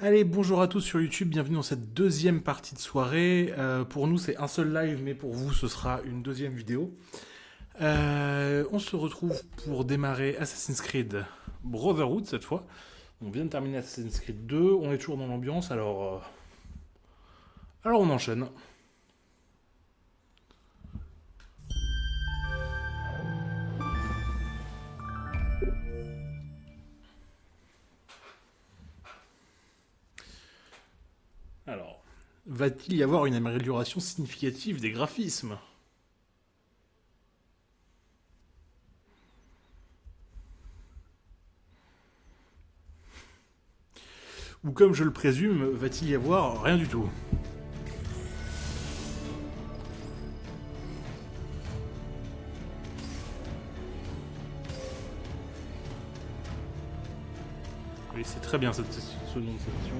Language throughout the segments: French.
Allez, bonjour à tous sur YouTube, bienvenue dans cette deuxième partie de soirée. Pour nous, c'est un seul live, mais pour vous, ce sera une deuxième vidéo. On se retrouve pour démarrer Assassin's Creed Brotherhood cette fois. On vient de terminer Assassin's Creed 2, on est toujours dans l'ambiance, alors on enchaîne. Alors, va-t-il y avoir une amélioration significative des graphismes ? Ou comme je le présume, va-t-il y avoir rien du tout ? Oui, c'est très bien ce nom de section.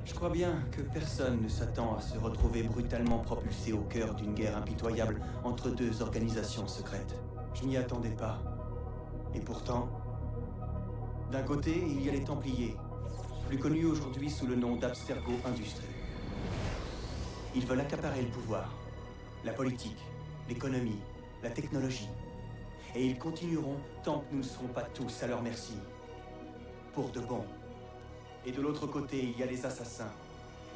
Je crois bien que personne ne s'attend à se retrouver brutalement propulsé au cœur d'une guerre impitoyable entre deux organisations secrètes. Je m'y attendais pas. Et pourtant, d'un côté, il y a les Templiers, plus connus aujourd'hui sous le nom d'Abstergo Industries. Ils veulent accaparer le pouvoir, la politique, l'économie, la technologie. Et ils continueront tant que nous ne serons pas tous à leur merci. Pour de bon. Et de l'autre côté, il y a les assassins,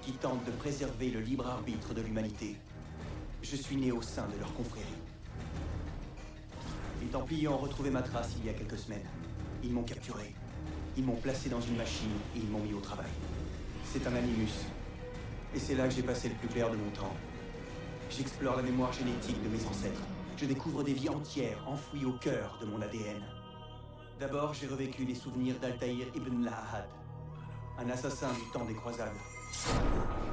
qui tentent de préserver le libre arbitre de l'humanité. Je suis né au sein de leur confrérie. Les Templiers ont retrouvé ma trace il y a quelques semaines. Ils m'ont capturé. Ils m'ont placé dans une machine et ils m'ont mis au travail. C'est un animus. Et c'est là que j'ai passé le plus clair de mon temps. J'explore la mémoire génétique de mes ancêtres. Je découvre des vies entières enfouies au cœur de mon ADN. D'abord, j'ai revécu les souvenirs d'Altaïr ibn Lahad, un assassin du temps des croisades.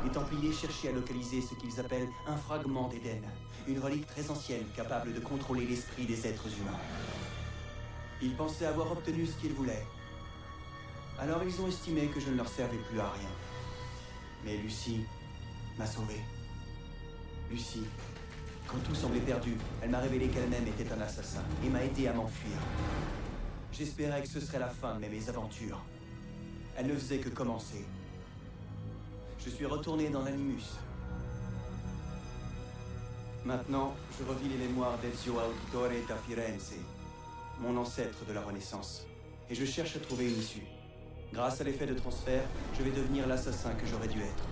Les Templiers cherchaient à localiser ce qu'ils appellent un fragment d'Éden, une relique très ancienne capable de contrôler l'esprit des êtres humains. Ils pensaient avoir obtenu ce qu'ils voulaient. Alors ils ont estimé que je ne leur servais plus à rien. Mais Lucie m'a sauvé. Lucie, quand tout semblait perdu, elle m'a révélé qu'elle-même était un assassin et m'a aidé à m'enfuir. J'espérais que ce serait la fin de mes mésaventures. Elle ne faisait que commencer. Je suis retourné dans l'Animus. Maintenant, je revis les mémoires d'Ezio Auditore da Firenze, mon ancêtre de la Renaissance. Et je cherche à trouver une issue. Grâce à l'effet de transfert, je vais devenir l'assassin que j'aurais dû être.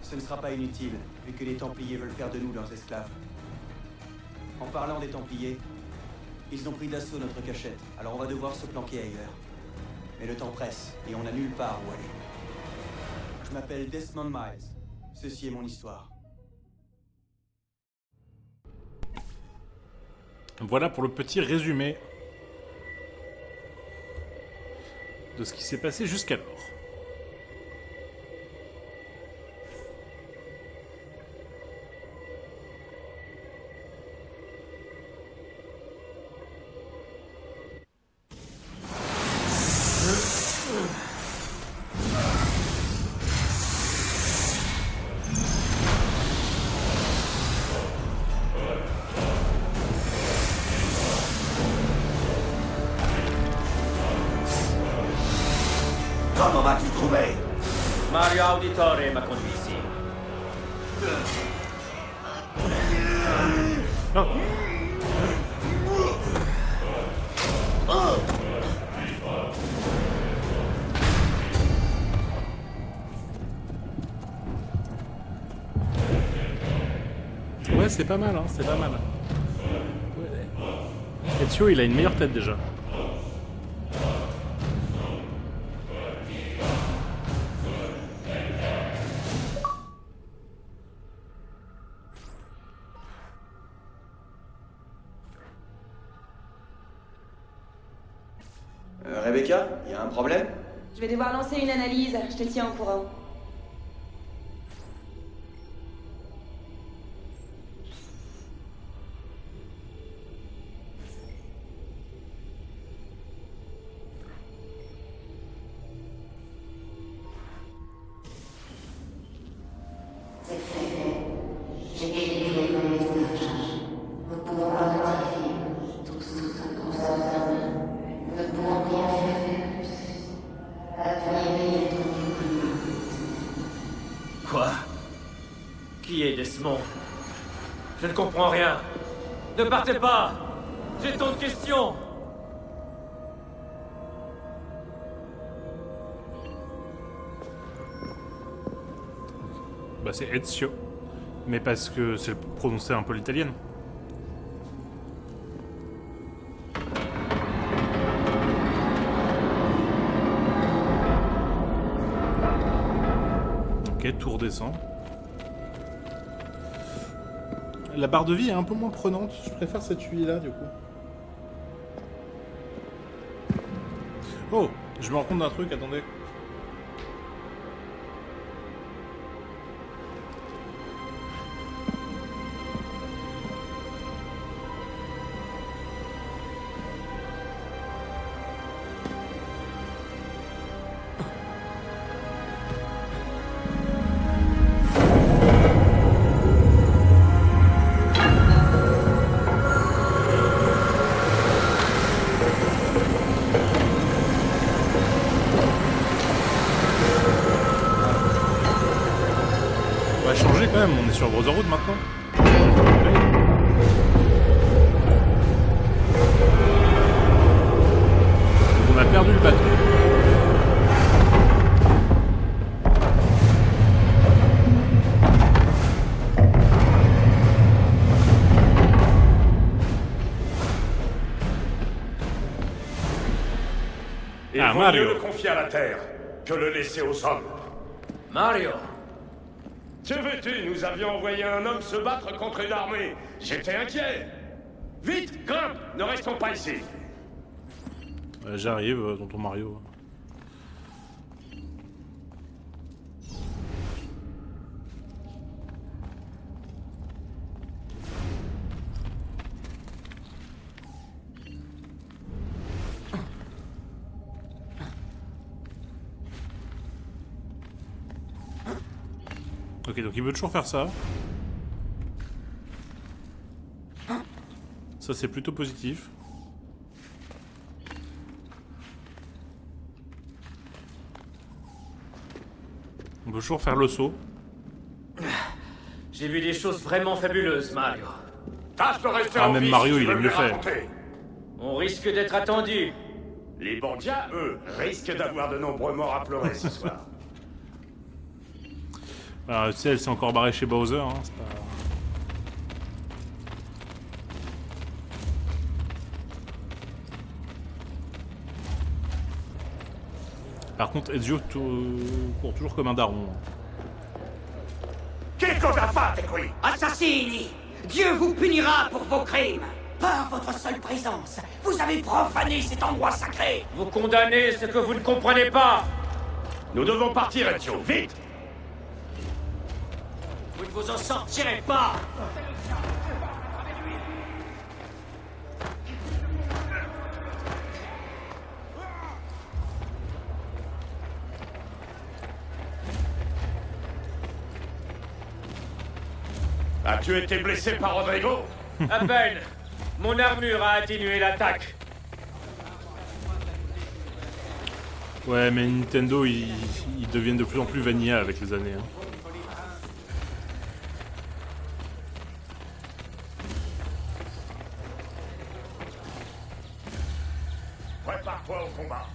Ce ne sera pas inutile, vu que les Templiers veulent faire de nous leurs esclaves. En parlant des Templiers, ils ont pris d'assaut notre cachette, alors on va devoir se planquer ailleurs. Mais le temps presse, et on n'a nulle part où aller. Je m'appelle Desmond Miles. Ceci est mon histoire. Voilà pour le petit résumé de ce qui s'est passé jusqu'alors. Comment m'as-tu trouvé? Mario Auditore m'a conduit ici. Non. Ouais, c'est pas mal, hein, c'est pas mal. Ouais. Ezio, il a une meilleure tête déjà. Rebecca, il y a un problème? Je vais devoir lancer une analyse, je te tiens au courant. C'est fait. J'ai délivré mon message. Nous pouvons partir. Tous ensemble. Nous ne pouvons rien faire de plus. Admirez les ce monde? Je ne comprends rien. Ne partez pas! J'ai tant de questions! Bah c'est Ezio. Mais parce que c'est prononcé un peu l'italienne. Ok, tout redescend. La barre de vie est un peu moins prenante. Je préfère cette huile-là, du coup. Oh, je me rends compte d'un truc, attendez. On va changer quand même, on est sur Brotherhood maintenant. Donc on a perdu le bateau. Il Ah, vaut Mario. mieux le confier à la Terre que le laisser aux hommes. Mario! Que veux-tu? Nous avions envoyé un homme se battre contre une armée. J'étais inquiet. Vite, grimpe! Ne restons pas ici. J'arrive, tonton Mario. Ok, donc il veut toujours faire ça. Ça c'est plutôt positif. On peut toujours faire le saut. J'ai vu des choses vraiment fabuleuses, Mario. Tâche de rester Ah, en même vie Mario, si tu il veux aime me le les faire. raconter. On risque d'être attendu. Les Bandia, eux, risquent d'avoir de nombreux morts à pleurer ce soir. Alors, tu sais, elle s'est encore barrée chez Bowser, hein, c'est pas... Par contre, Ezio court toujours comme un daron. Che cosa fate qui? Assassini! Dieu vous punira pour vos crimes! Par votre seule présence, vous avez profané cet endroit sacré! Vous condamnez ce que vous ne comprenez pas! Nous devons partir, Ezio, vite! Vous ne vous en sortirez pas! As-tu été blessé par Rodrigo? À peine! Mon armure a atténué l'attaque. Ouais, mais Nintendo, ils deviennent de plus en plus vanilla avec les années. Hein. Prépare-toi au combat.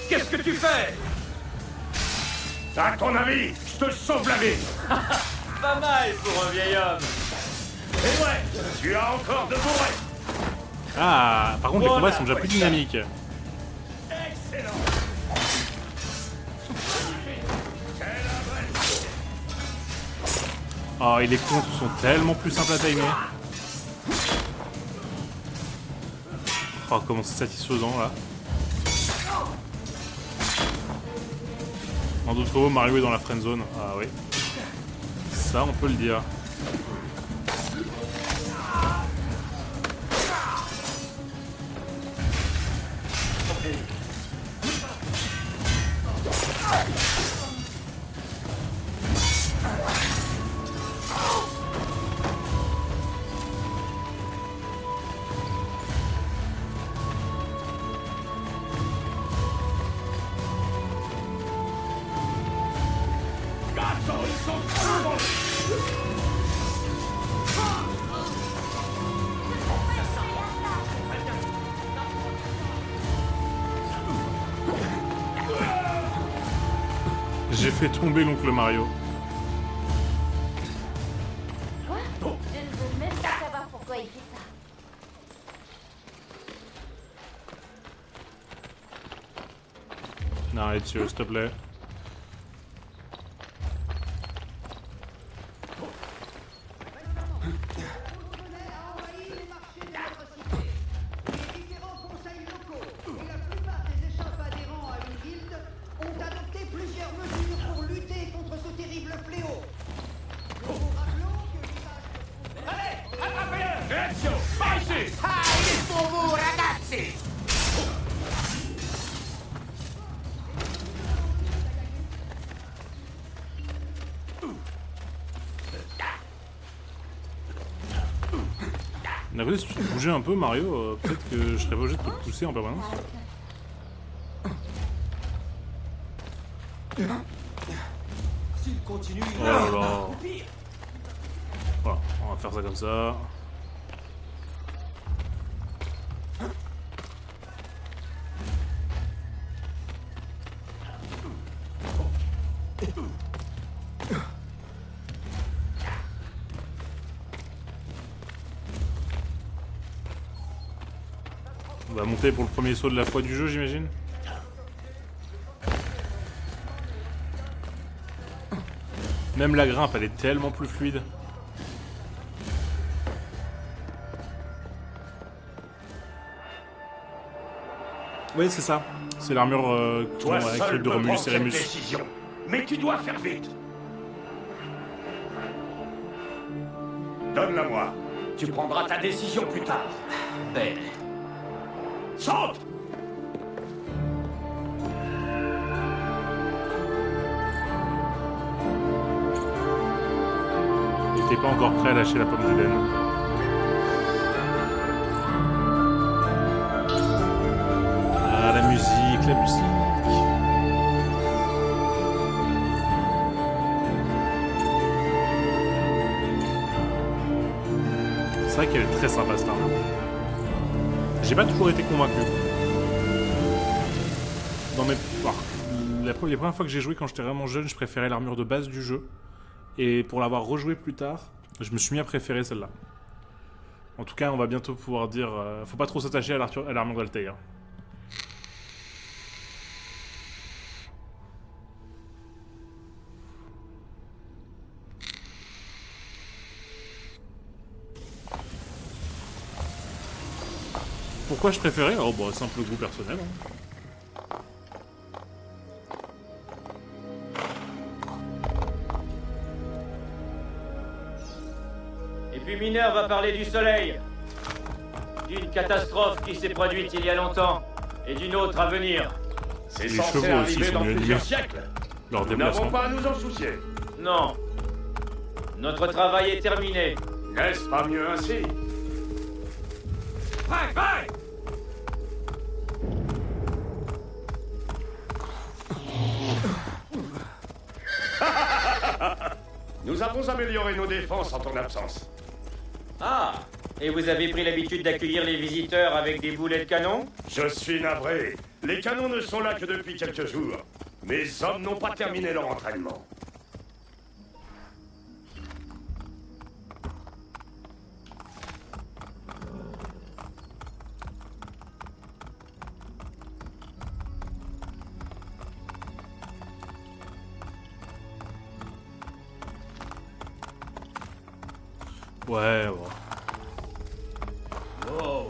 Qu'est-ce que tu fais? À ton avis, je te sauve la vie. Pas mal pour un vieil homme. Et ouais, tu as encore de beaux restes. Ah, par contre, les combats sont déjà plus dynamiques. Excellent. Quelle adresse. Oh, et les comptes sont tellement plus simples à timer. Oh, comment c'est satisfaisant là. En d'autres mots, Mario est dans la friendzone. Ah oui. Ça, on peut le dire. J'ai fait tomber l'oncle Mario. Quoi? Je ne veux même pas savoir pourquoi il fait ça. Non, Ezio, s'il te plaît. Ezio, par ici! Ah, il est pour vous, ragazzi! D'un côté, si tu te bougeais un peu, Mario, peut-être que je serais pas obligé de te pousser en permanence. S'il continue, Oh là là. Voilà, on va faire ça comme ça. On va monter pour le premier saut de la fois du jeu, j'imagine. Même la grimpe, elle est tellement plus fluide. Oui, c'est ça. C'est l'armure Toi avec seul truc de peux Romulus prendre et cette Rémus. décision. Mais tu dois faire vite. Donne-la-moi. tu prendras ta décision plus tard. Ben, Saute! Il était pas encore prêt à lâcher la pomme d'Éden. Ah, la musique, la musique. C'est vrai qu'elle est très sympa cette arme. J'ai pas toujours été convaincu. Dans mes... les premières fois que j'ai joué quand j'étais vraiment jeune, je préférais l'armure de base du jeu. Et pour l'avoir rejoué plus tard, je me suis mis à préférer celle-là. En tout cas, on va bientôt pouvoir dire... faut pas trop s'attacher à l'armure d'Altair. Pourquoi je préférais? Oh bah, simple goût personnel. Hein. et puis Mineur va parler du soleil. D'une catastrophe qui s'est produite il y a longtemps, et d'une autre à venir. C'est Les censé chevaux aussi arriver sont dans mieux plusieurs animés. siècles. Leur Nous n'avons déplacement. pas à nous en soucier. Non. Notre travail est terminé. N'est-ce pas mieux ainsi? Vai, vai! Nous avons amélioré nos défenses en ton absence. Ah, et vous avez pris l'habitude d'accueillir les visiteurs avec des boulets de canon? Je suis navré. Les canons ne sont là que depuis quelques jours. Mes hommes n'ont pas terminé leur entraînement. Ouais, ouais. Oh.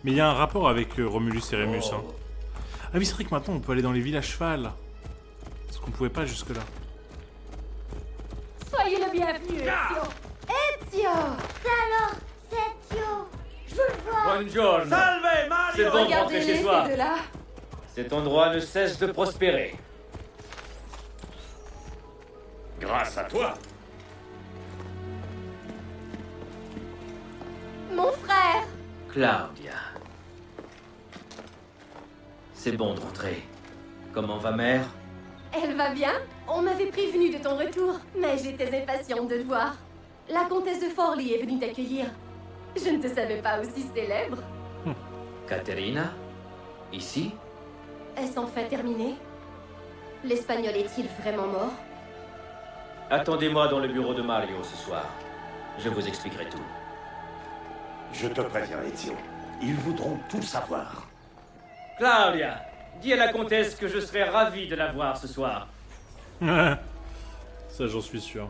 Mais il y a un rapport avec Romulus et Rémus. Hein. Ah oui, c'est vrai que maintenant on peut aller dans les villes à cheval. Ce qu'on pouvait pas jusque-là. Soyez le bienvenu, Ezio. Ezio! C'est alors, c'est Ezio! Je veux le voir! Buongiorno. Salve, Mario! C'est bon de rentrer Regardez-les, chez ces soi. deux-là. Cet endroit ne cesse de prospérer. Grâce à toi. Mon frère. Claudia. C'est bon de rentrer. Comment va mère? Elle va bien? On m'avait prévenu de ton retour, mais j'étais impatiente de te voir. La comtesse de Forley est venue t'accueillir. Je ne te savais pas aussi célèbre. Caterina? Ici? Est-ce enfin terminé? L'espagnol est-il vraiment mort? Attendez-moi dans le bureau de Mario ce soir. Je vous expliquerai tout. Je te préviens, Ezio. Ils voudront tout savoir. Claudia, dis à la comtesse que je serai ravi de la voir ce soir. Ça, j'en suis sûr.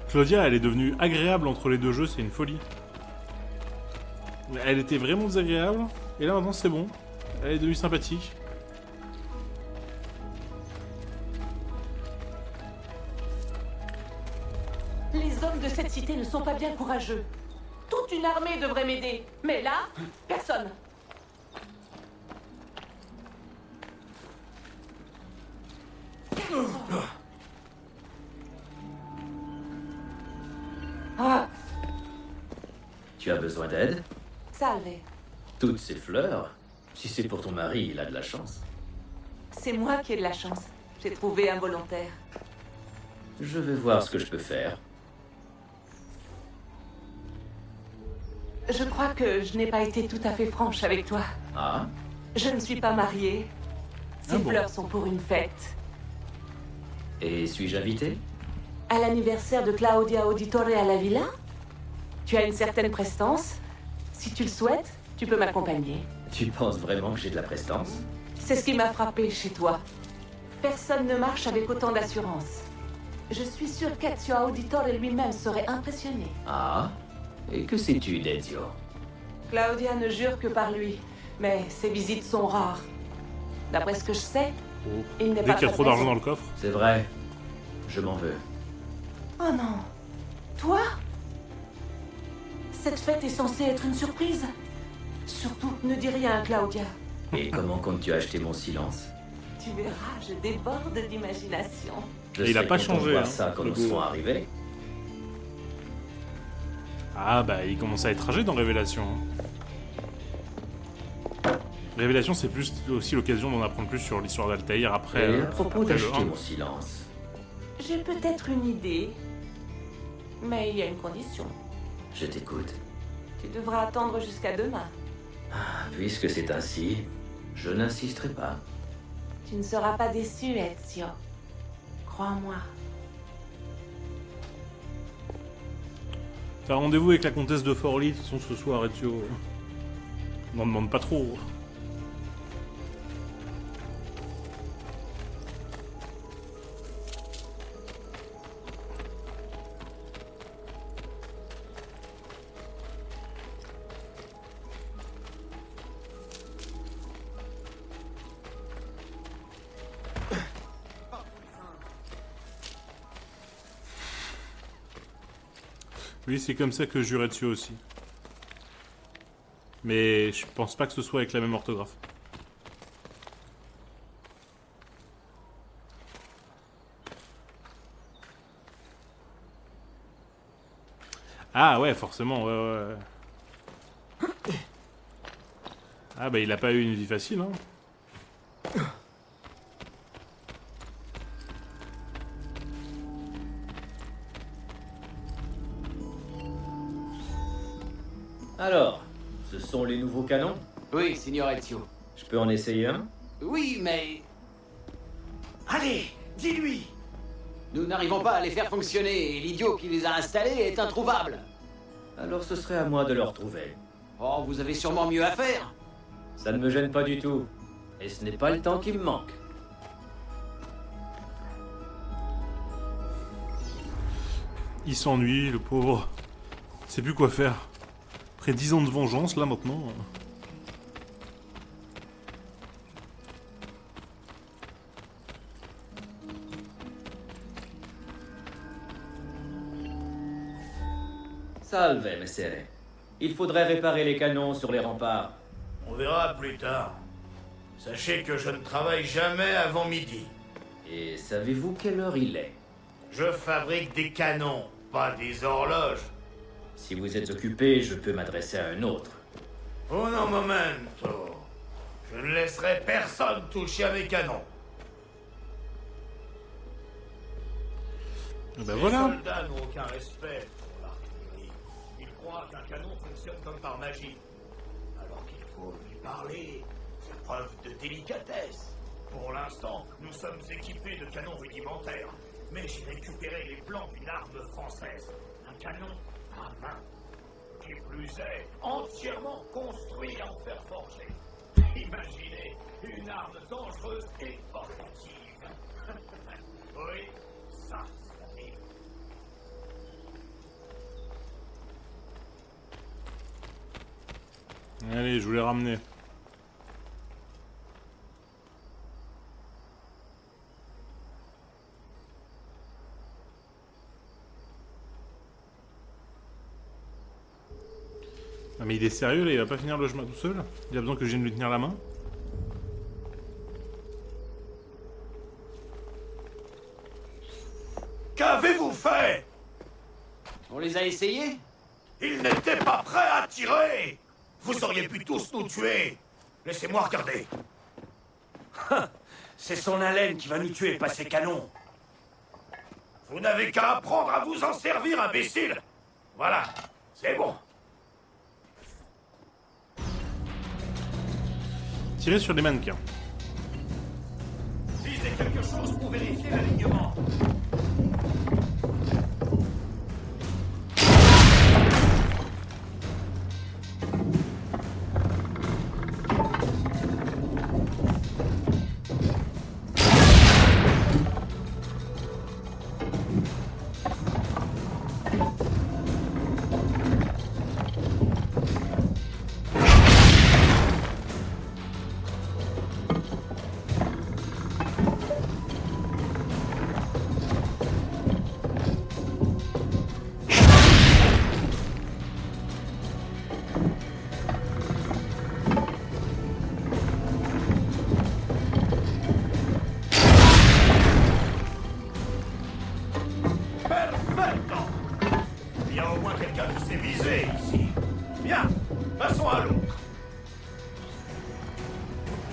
Claudia, elle est devenue agréable entre les deux jeux, c'est une folie. Elle était vraiment désagréable, et là maintenant c'est bon. Elle est devenue sympathique. Les hommes de cette cité ne sont pas bien courageux. Toute une armée devrait m'aider. Mais là, personne. Ah, Tu as besoin d'aide? salve. Toutes ces fleurs? Si c'est pour ton mari, il a de la chance. C'est moi qui ai de la chance. J'ai trouvé un volontaire. Je vais voir ce que je peux faire. Je crois que je n'ai pas été tout à fait franche avec toi. Ah? Je ne suis pas mariée. Ces Ah bon? fleurs sont pour une fête. Et suis-je invité? À l'anniversaire de Claudia Auditore à la villa? Tu as une certaine prestance. Si tu le souhaites, tu peux m'accompagner. Tu penses vraiment que j'ai de la prestance? C'est ce qui m'a frappé chez toi. Personne ne marche avec autant d'assurance. Je suis sûre qu'Ezio Auditore lui-même serait impressionné. Ah? Et que sais-tu d'Ezio? Claudia ne jure que par lui, mais ses visites sont rares. D'après ce que je sais, Oh. il n'est Dès pas qu'il y a très trop d'argent présent. dans le coffre. C'est vrai. Je m'en veux. Oh non. Toi? Cette fête est censée être une surprise. Surtout, ne dis rien à Claudia. Et comment comptes-tu acheter mon silence? Tu verras, je déborde d'imagination. Je Et il a serai pas content de changé, voir hein, ça quand le nous beau. serons arrivés. Ah bah il commence à être âgé dans Révélation. hein. Révélation c'est plus aussi l'occasion d'en apprendre plus sur l'histoire d'Altaïr après, Et à propos après le d'acheter 1. mon silence, J'ai peut-être une idée, mais il y a une condition. je t'écoute. Tu devras attendre jusqu'à demain. Puisque c'est ainsi, je n'insisterai pas. Tu ne seras pas déçu, Ezio. Crois-moi. T'as rendez-vous avec la comtesse de Forlì, de toute façon ce soir, Ezio. N'en demande pas trop. Oui, c'est comme ça que jure Ezio aussi. Mais je pense pas que ce soit avec la même orthographe. Ah ouais, forcément, ouais. Ah bah il a pas eu une vie facile, hein. Alors, ce sont les nouveaux canons? Oui, signor Ezio. Je peux en essayer un? Oui, mais... Allez, dis-lui. Nous n'arrivons pas à les faire fonctionner et l'idiot qui les a installés est introuvable. Alors ce serait à moi de le retrouver. Oh, vous avez sûrement mieux à faire. Ça ne me gêne pas du tout. Et ce n'est pas le temps qui me manque. Il s'ennuie, le pauvre. Il sait plus quoi faire. Après 10 ans de vengeance, là, maintenant... Salve, messere. Il faudrait réparer les canons sur les remparts. On verra plus tard. Sachez que je ne travaille jamais avant midi. Et savez-vous quelle heure il est? Je fabrique des canons, pas des horloges. Si vous êtes occupé, je peux m'adresser à un autre. Un momento. Je ne laisserai personne toucher à mes canons. Ben Les voilà. soldats n'ont aucun respect pour l'artillerie. Ils croient qu'un canon fonctionne comme par magie. Alors qu'il faut lui parler. C'est preuve de délicatesse. Pour l'instant, nous sommes équipés de canons rudimentaires. Mais j'ai récupéré les plans d'une arme française. Un canon à main. Qui plus est, entièrement construit en fer forgé. Imaginez une arme dangereuse et offensive. Oui, ça, c'est la vie. Allez, je vous l'ai ramené. Ah mais il est sérieux là, il va pas finir le chemin tout seul? Il a besoin que je vienne lui tenir la main? Qu'avez-vous fait? On les a essayés? Ils n'étaient pas prêts à tirer. Vous auriez pu tous nous tuer. Laissez-moi regarder. C'est son haleine qui va nous tuer, pas ses canons. Vous n'avez qu'à apprendre à vous en servir, imbécile. Voilà, c'est bon. Tirer sur les mannequins. Visez quelque chose pour vérifier l'alignement.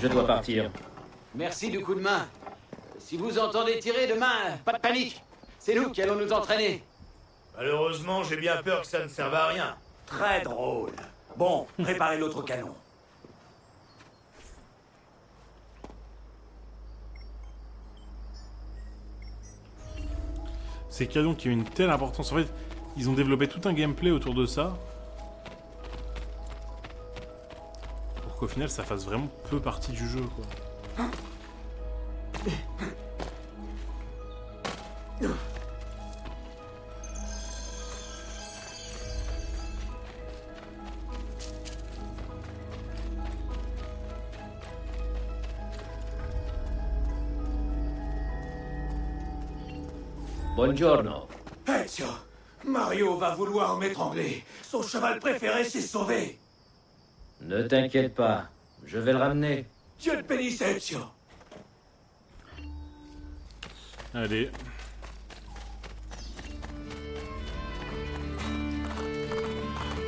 Je dois partir. Merci du coup de main. Si vous entendez tirer demain, pas de panique. C'est nous qui allons nous entraîner. Malheureusement, j'ai bien peur que ça ne serve à rien. Très drôle. Bon, préparez l'autre canon. Ces canons qui ont une telle importance. En fait, ils ont développé tout un gameplay autour de ça. Pour qu'au final, ça fasse vraiment peu partie du jeu, quoi. Buongiorno. Ezio, Mario va vouloir m'étrangler. Son cheval préféré s'est sauvé. Ne t'inquiète pas, je vais le ramener. Dieu te bénisse, Ezio. Allez.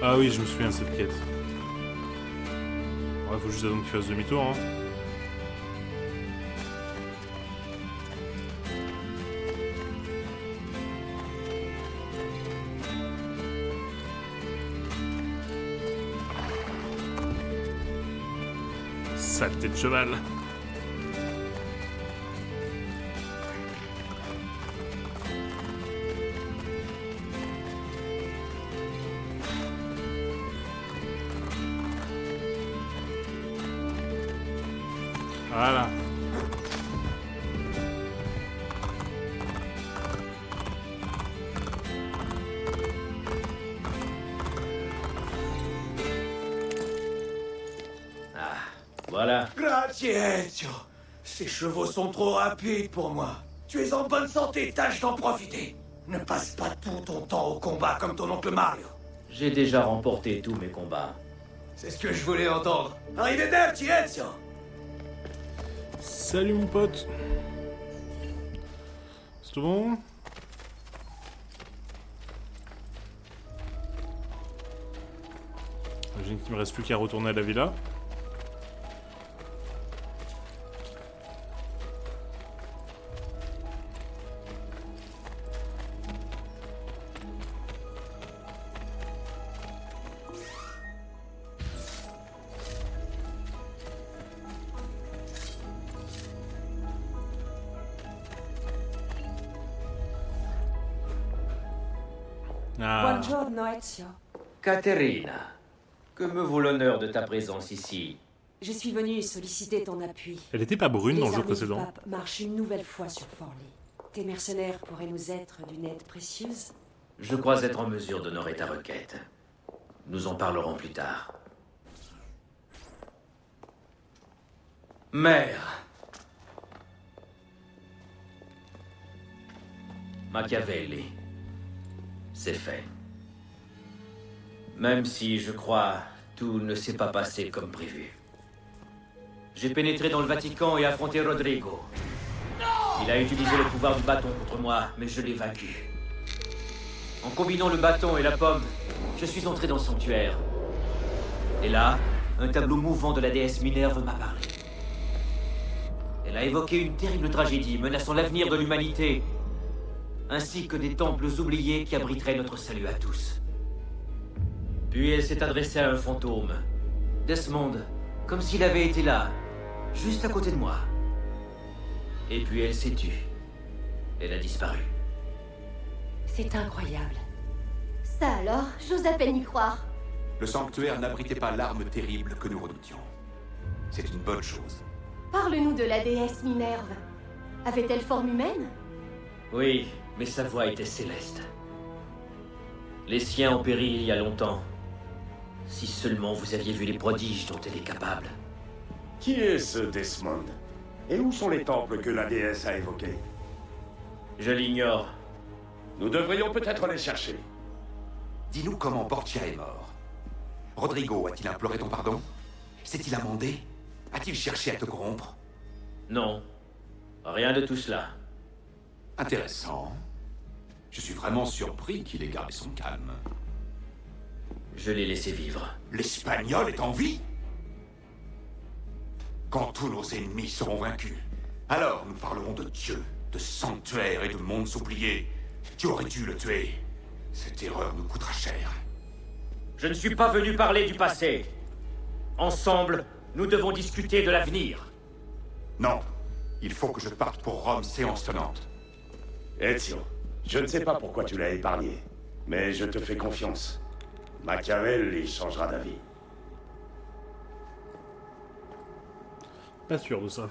Ah oui, je me souviens de cette quête. Ouais, faut juste attendre qu'il fasse demi-tour, hein. Saleté de cheval. Voilà. Voilà. Grazie, Ezio. Ces chevaux sont trop rapides pour moi. Tu es en bonne santé, tâche d'en profiter. Ne passe pas tout ton temps au combat comme ton oncle Mario. J'ai déjà remporté tous mes combats. C'est ce que je voulais entendre. Arrivederci, Ezio. Salut mon pote. C'est tout bon? J'imagine qu'il me reste plus qu'à retourner à la villa. Ah. Buongiorno, Ezio. Caterina, que me vaut l'honneur de ta présence ici? Je suis venue solliciter ton appui. Elle était pas brune Les dans le jeu armées du précédent. pape marchent une nouvelle fois sur Forlì. Tes mercenaires pourraient nous être d'une aide précieuse. Je crois être en mesure d'honorer ta requête. Nous en parlerons plus tard. Mère. Machiavelli. C'est fait. Même si, je crois, tout ne s'est pas passé comme prévu. J'ai pénétré dans le Vatican et affronté Rodrigo. Il a utilisé le pouvoir du bâton contre moi, mais je l'ai vaincu. En combinant le bâton et la pomme, je suis entré dans le sanctuaire. Et là, un tableau mouvant de la déesse Minerve m'a parlé. Elle a évoqué une terrible tragédie menaçant l'avenir de l'humanité, ainsi que des temples oubliés qui abriteraient notre salut à tous. Puis elle s'est adressée à un fantôme, Desmond, comme s'il avait été là, juste à côté de moi. Et puis elle s'est tue. Elle a disparu. C'est incroyable. Ça alors, j'ose à peine y croire. Le sanctuaire n'abritait pas l'arme terrible que nous redoutions. C'est une bonne chose. Parle-nous de la déesse Minerve. Avait-elle forme humaine? Oui, mais sa voix était céleste. Les siens ont péri il y a longtemps. Si seulement vous aviez vu les prodiges dont elle est capable. Qui est ce Desmond? Et où sont les temples que la déesse a évoqués? Je l'ignore. Nous devrions peut-être les chercher. Dis-nous comment Portia est mort. Rodrigo a-t-il imploré ton pardon? S'est-il amendé? A-t-il cherché à te corrompre? Non. Rien de tout cela. Intéressant. Je suis vraiment surpris qu'il ait gardé son calme. Je l'ai laissé vivre. L'Espagnol est en vie? Quand tous nos ennemis seront vaincus, alors nous parlerons de Dieu, de sanctuaire et de mondes oubliés. Tu aurais dû le tuer. Cette erreur nous coûtera cher. Je ne suis pas venu parler du passé. Ensemble, nous devons discuter de l'avenir. Non. Il faut que je parte pour Rome, séance tenante. Ezio, je ne sais pas pourquoi tu l'as épargné, mais je te fais confiance. Machiavelli changera d'avis. Pas sûr de ça.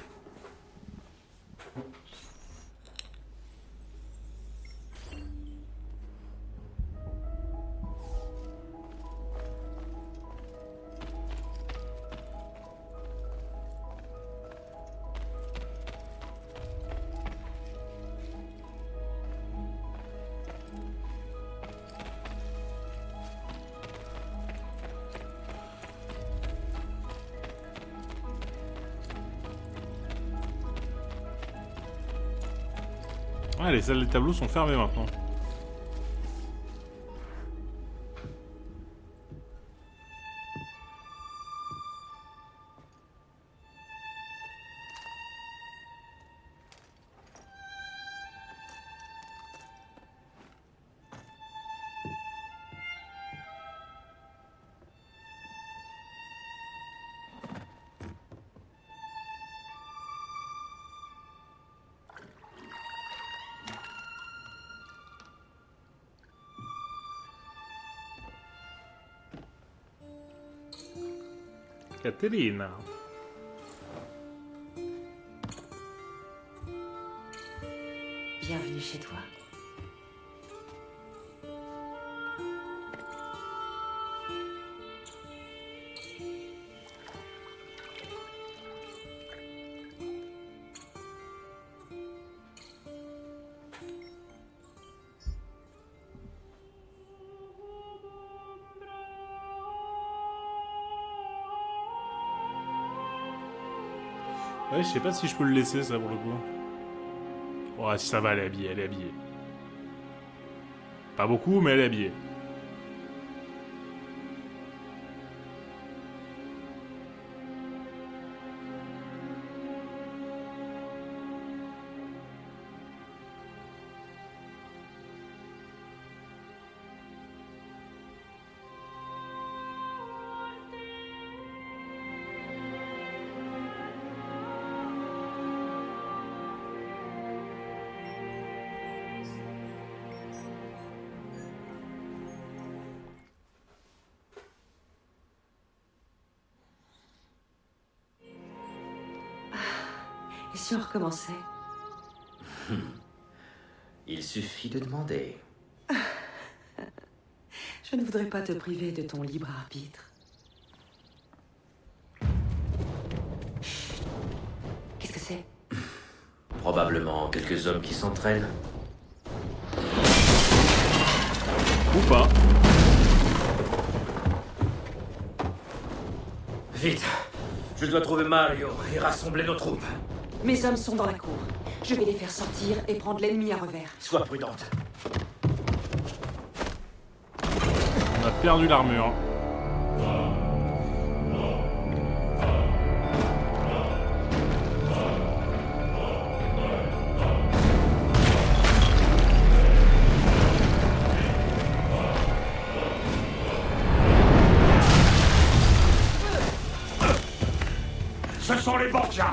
Ah, les salles des tableaux sont fermées maintenant. Caterina. Bienvenue chez toi. Ouais, je sais pas si je peux le laisser, ça, pour le coup. Ouais, si ça va, elle est habillée, elle est habillée. Pas beaucoup, mais elle est habillée. si on recommençait? Il suffit de demander. Je ne voudrais pas te priver de ton libre arbitre. Qu'est-ce que c'est? Probablement quelques hommes qui s'entraînent. Ou pas. Vite! Je dois trouver Mario et rassembler nos troupes. Mes hommes sont dans la cour. Je vais les faire sortir et prendre l'ennemi à revers. Sois prudente. On a perdu l'armure. Ce sont les Borgia.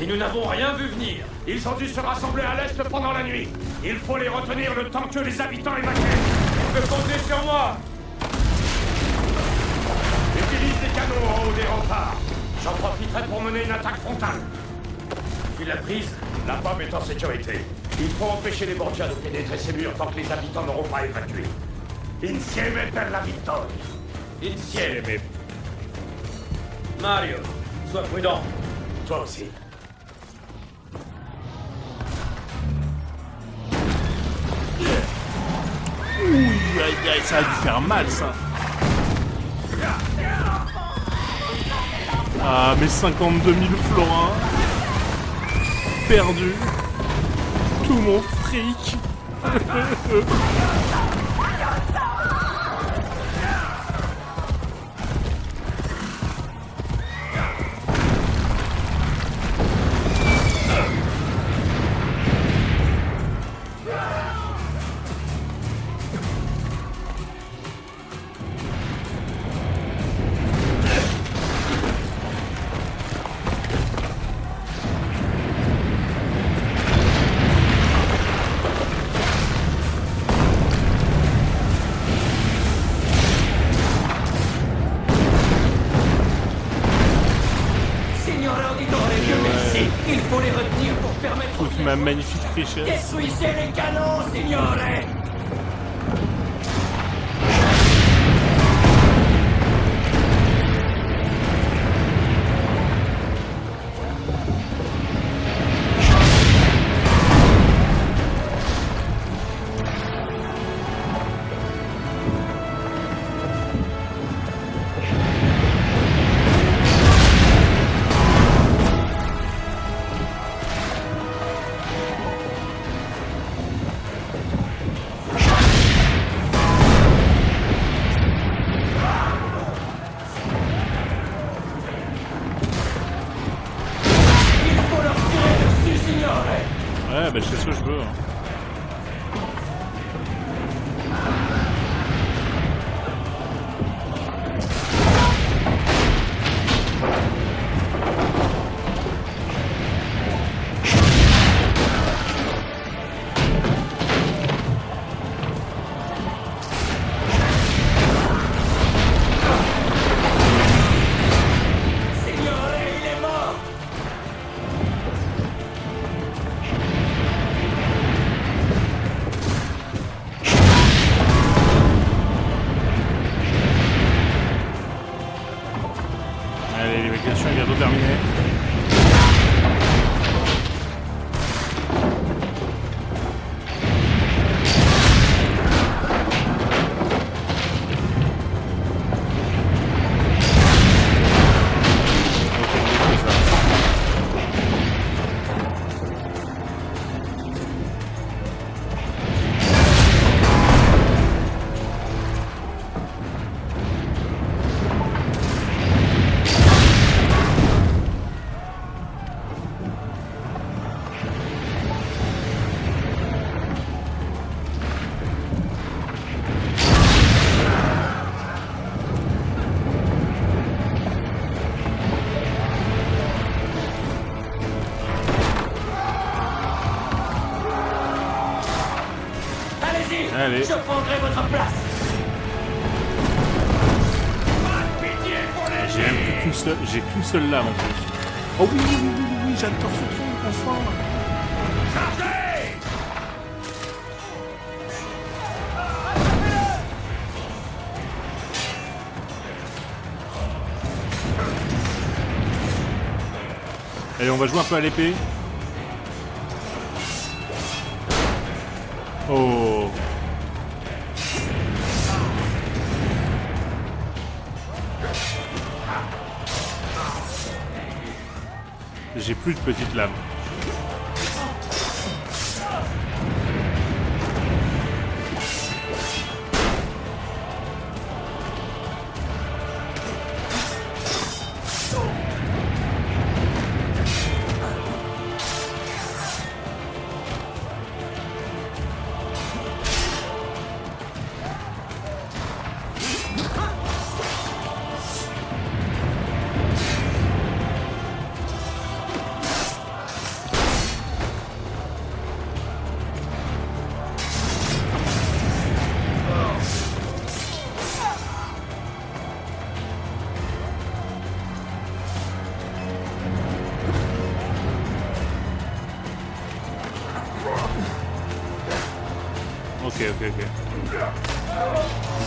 Et nous n'avons rien vu venir. Ils ont dû se rassembler à l'est pendant la nuit. Il faut les retenir le temps que les habitants évacuent. Tu peux compter sur moi. Utilise des canons en haut des remparts. J'en profiterai pour mener une attaque frontale. Tu l'as prise? La bombe est en sécurité. Il faut empêcher les Borgia de pénétrer ces murs tant que les habitants n'auront pas évacué. Insieme per la vittoria. Insieme. Mario, sois prudent. Toi aussi. Ouh, aïe, aïe, ça a dû faire mal, ça. Ah, mes 52 000 florins. Perdu. Tout mon fric. Il faut les retenir pour permettre... Toute ma magnifique richesse. Détruisez les canons, signore! Ouais, bah je sais ce que je veux. Allez, l'évacuation est bientôt terminée. Allez. Je prendrai votre place. J'ai même qu'une seule lame en plus. Oh oui, oui, oui, oui, oui, j'adore ce truc. Enfin. Chargez! Allez, on va jouer un peu à l'épée. Oh. J'ai plus de petites lames. Ok.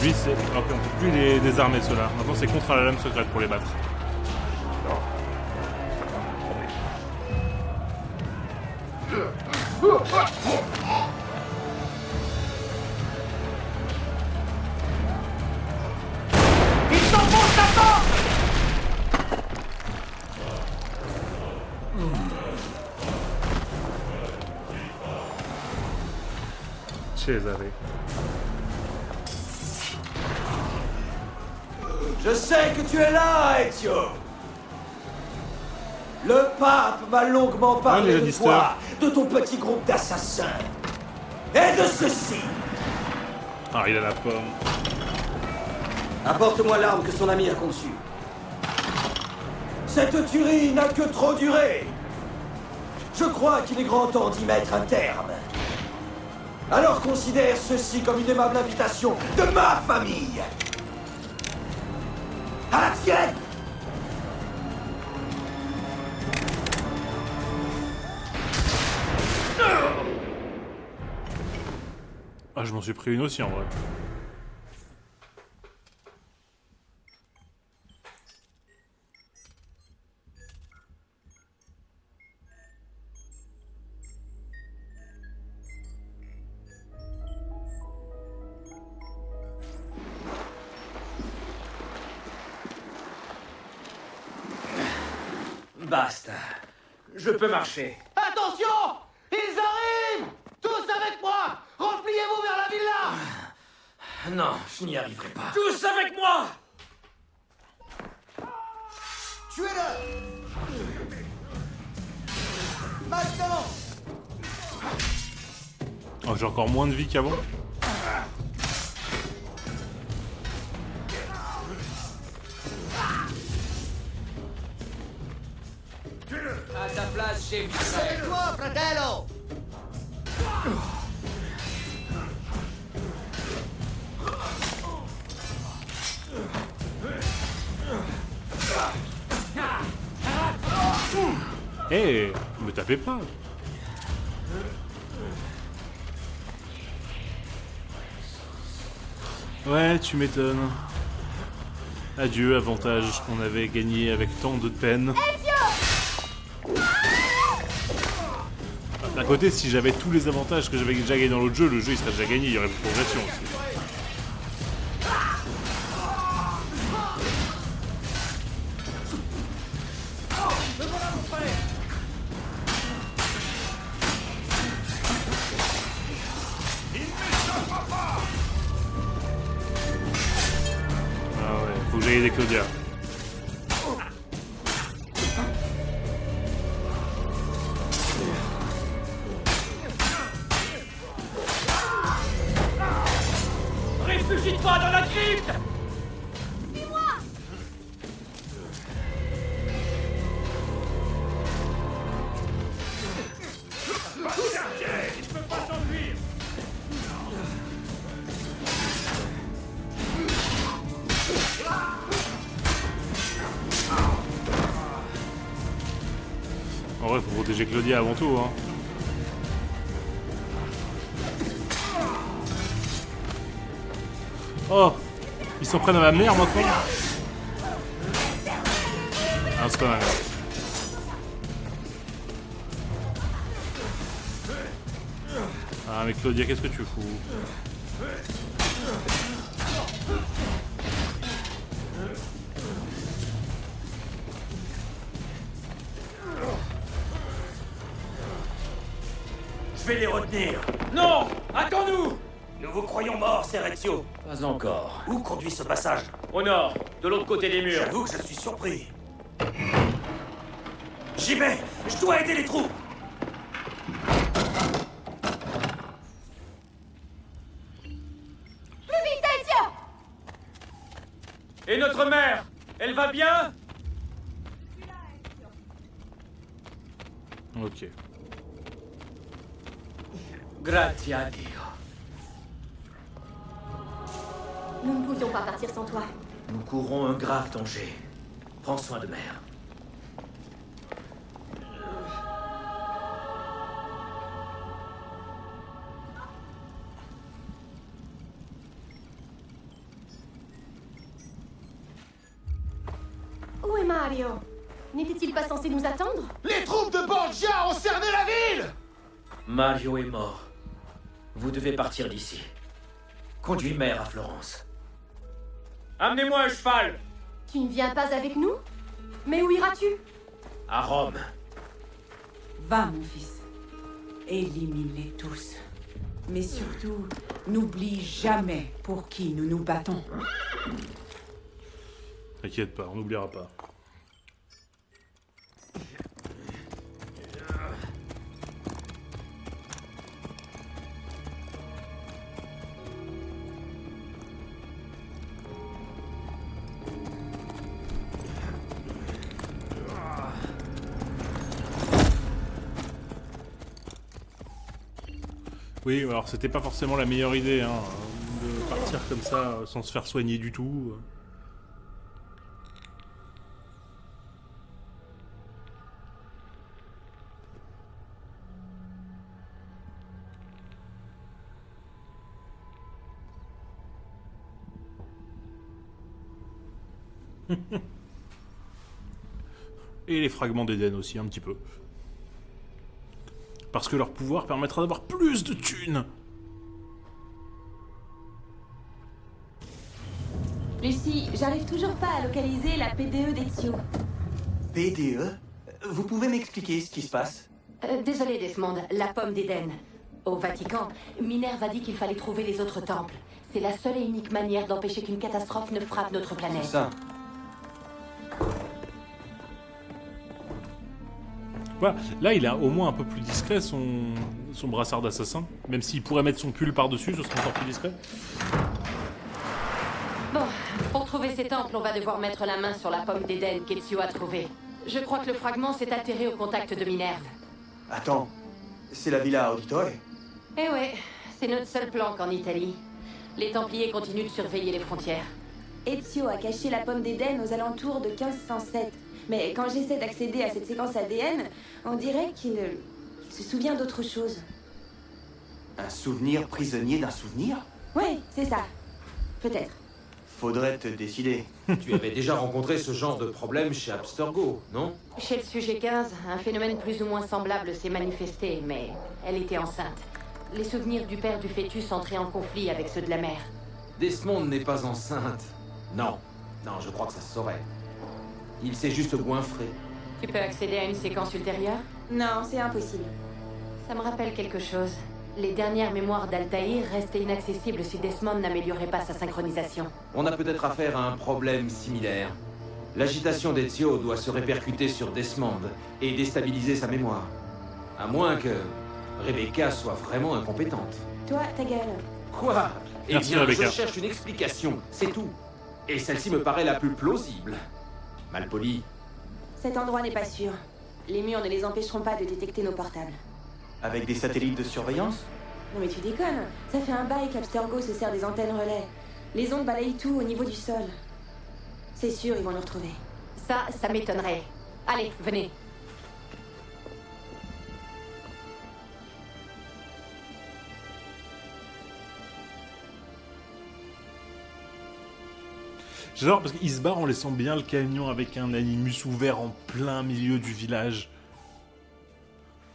Lui, c'est... Ok, on peut plus les désarmer ceux-là. Maintenant, c'est contre la lame secrète pour les battre. Ils s'enfoncent la porte! Cesare. Je sais que tu es là, Ezio. Le pape m'a longuement parlé les de Lannister. toi, de ton petit groupe d'assassins. Et de ceci. Ah, il a la pomme. Apporte-moi l'arme que son ami a conçue. Cette tuerie n'a que trop duré. Je crois qu'il est grand temps d'y mettre un terme. Alors considère ceci comme une aimable invitation de ma famille. À la tienne! Ah, je m'en suis pris une aussi en vrai. Basta. Je peux marcher. Attention! Ils arrivent! Tous avec moi! Repliez-vous vers la villa! Non, je n'y arriverai pas. Tous avec moi! Tuez-le! Maintenant! Oh, j'ai encore moins de vie qu'avant. À ta place, chef. C'est toi, fratello! Eh, me tapez pas. Ouais, tu m'étonnes. Adieu, avantage qu'on avait gagné avec tant de peine. D'un côté, si j'avais tous les avantages que j'avais déjà gagnés dans l'autre jeu, le jeu il serait déjà gagné, il y aurait plus de progression aussi. Ah ouais, faut que j'aille aider Claudia. Réfugie-toi dans la crypte! Il ne peut pas s'enfuir! En vrai, vrai, faut protéger Claudia avant tout, hein. Oh! Ils s'en prennent à ma mère maintenant? Ah, c'est pas mal. Ah, mais Claudia, qu'est-ce que tu fous? Je vais les retenir. Non! Attends-nous! Nous vous croyons morts, Serezio. Pas encore. Où conduit ce passage? Au nord, de l'autre côté des murs. J'avoue que je suis surpris. J'y vais! Je dois aider les troupes! Plus vite, Ezio! Et notre mère? Elle va bien? Ok. Grazie a Dio. Nous ne pouvions pas partir sans toi. Nous courons un grave danger. Prends soin de mère. Où est Mario? N'était-il pas censé nous attendre? Les troupes de Borgia ont cerné la ville! Mario est mort. Vous devez partir d'ici. Conduis mère à Florence. Amenez-moi un cheval! Tu ne viens pas avec nous? Mais où iras-tu? À Rome. Va, mon fils. Élimine-les tous. Mais surtout, n'oublie jamais pour qui nous nous battons. T'inquiète pas, on n'oubliera pas. Oui, alors c'était pas forcément la meilleure idée, hein, de partir comme ça sans se faire soigner du tout. Et les fragments d'Éden aussi, un petit peu. Parce que leur pouvoir permettra d'avoir plus de thunes. Lucie, j'arrive toujours pas à localiser la PDE d'Ezio. PDE? Vous pouvez m'expliquer ce qui se passe? Désolé, Desmond, la pomme d'Éden. Au Vatican, Minerve a dit qu'il fallait trouver les autres temples. C'est la seule et unique manière d'empêcher qu'une catastrophe ne frappe notre planète. Ça. Voilà, là il est au moins un peu plus discret son brassard d'assassin. Même s'il pourrait mettre son pull par-dessus, ce serait encore plus discret. Bon, pour trouver ces temples, on va devoir mettre la main sur la pomme d'Éden qu'Ezio a trouvée. Je crois que le fragment s'est atterré au contact de Minerve. Attends, c'est la Villa Auditore? Eh ouais, c'est notre seule planque en Italie. Les Templiers continuent de surveiller les frontières. Ezio a caché la pomme d'Éden aux alentours de 1507. Mais quand j'essaie d'accéder à cette séquence ADN, on dirait qu'il se souvient d'autre chose. Un souvenir prisonnier d'un souvenir? Oui, c'est ça. Peut-être. Faudrait te décider. Tu avais déjà rencontré ce genre de problème chez Abstergo, non? Chez le sujet 15, un phénomène plus ou moins semblable s'est manifesté, mais elle était enceinte. Les souvenirs du père du fœtus entraient en conflit avec ceux de la mère. Desmond n'est pas enceinte. Non, non, je crois que ça se saurait. Il s'est juste goinfré. Tu peux accéder à une séquence ultérieure? Non, c'est impossible. Ça me rappelle quelque chose. Les dernières mémoires d'Altaïr restaient inaccessibles si Desmond n'améliorait pas sa synchronisation. On a peut-être affaire à un problème similaire. L'agitation d'Ezio doit se répercuter sur Desmond et déstabiliser sa mémoire. À moins que Rebecca soit vraiment incompétente. Toi, ta gueule. Quoi? Eh Merci, bien, Rebecca. je cherche une explication, c'est tout. Et celle-ci me paraît la plus plausible. Malpoli. Cet endroit n'est pas sûr. Les murs ne les empêcheront pas de détecter nos portables. Avec des satellites de surveillance? Non mais tu déconnes. Ça fait un bail qu'Abstergo se sert des antennes relais. Les ondes balayent tout au niveau du sol. C'est sûr, ils vont nous retrouver. Ça m'étonnerait. Allez, venez. J'adore parce qu'il se barre en laissant bien le camion avec un animus ouvert en plein milieu du village.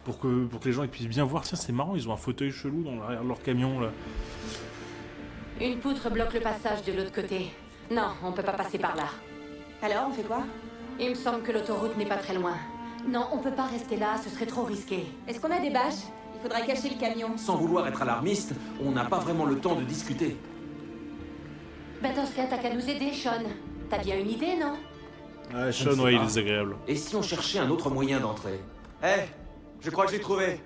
Pour que les gens ils puissent bien voir. Tiens, c'est marrant, ils ont un fauteuil chelou dans l'arrière de leur camion là. Une poutre bloque le passage de l'autre côté. Non, on peut pas passer par là. Alors, on fait quoi? Il me semble que l'autoroute n'est pas très loin. Non, on peut pas rester là, ce serait trop risqué. Est-ce qu'on a des bâches? Il faudra cacher le camion. Sans vouloir être alarmiste, on n'a pas vraiment le temps de discuter. Ben dans ce cas, t'as qu'à nous aider, Sean. T'as bien une idée, non? Ah, Sean, ouais, il est désagréable. Et si on cherchait un autre moyen d'entrer? Hé, je crois que j'ai trouvé.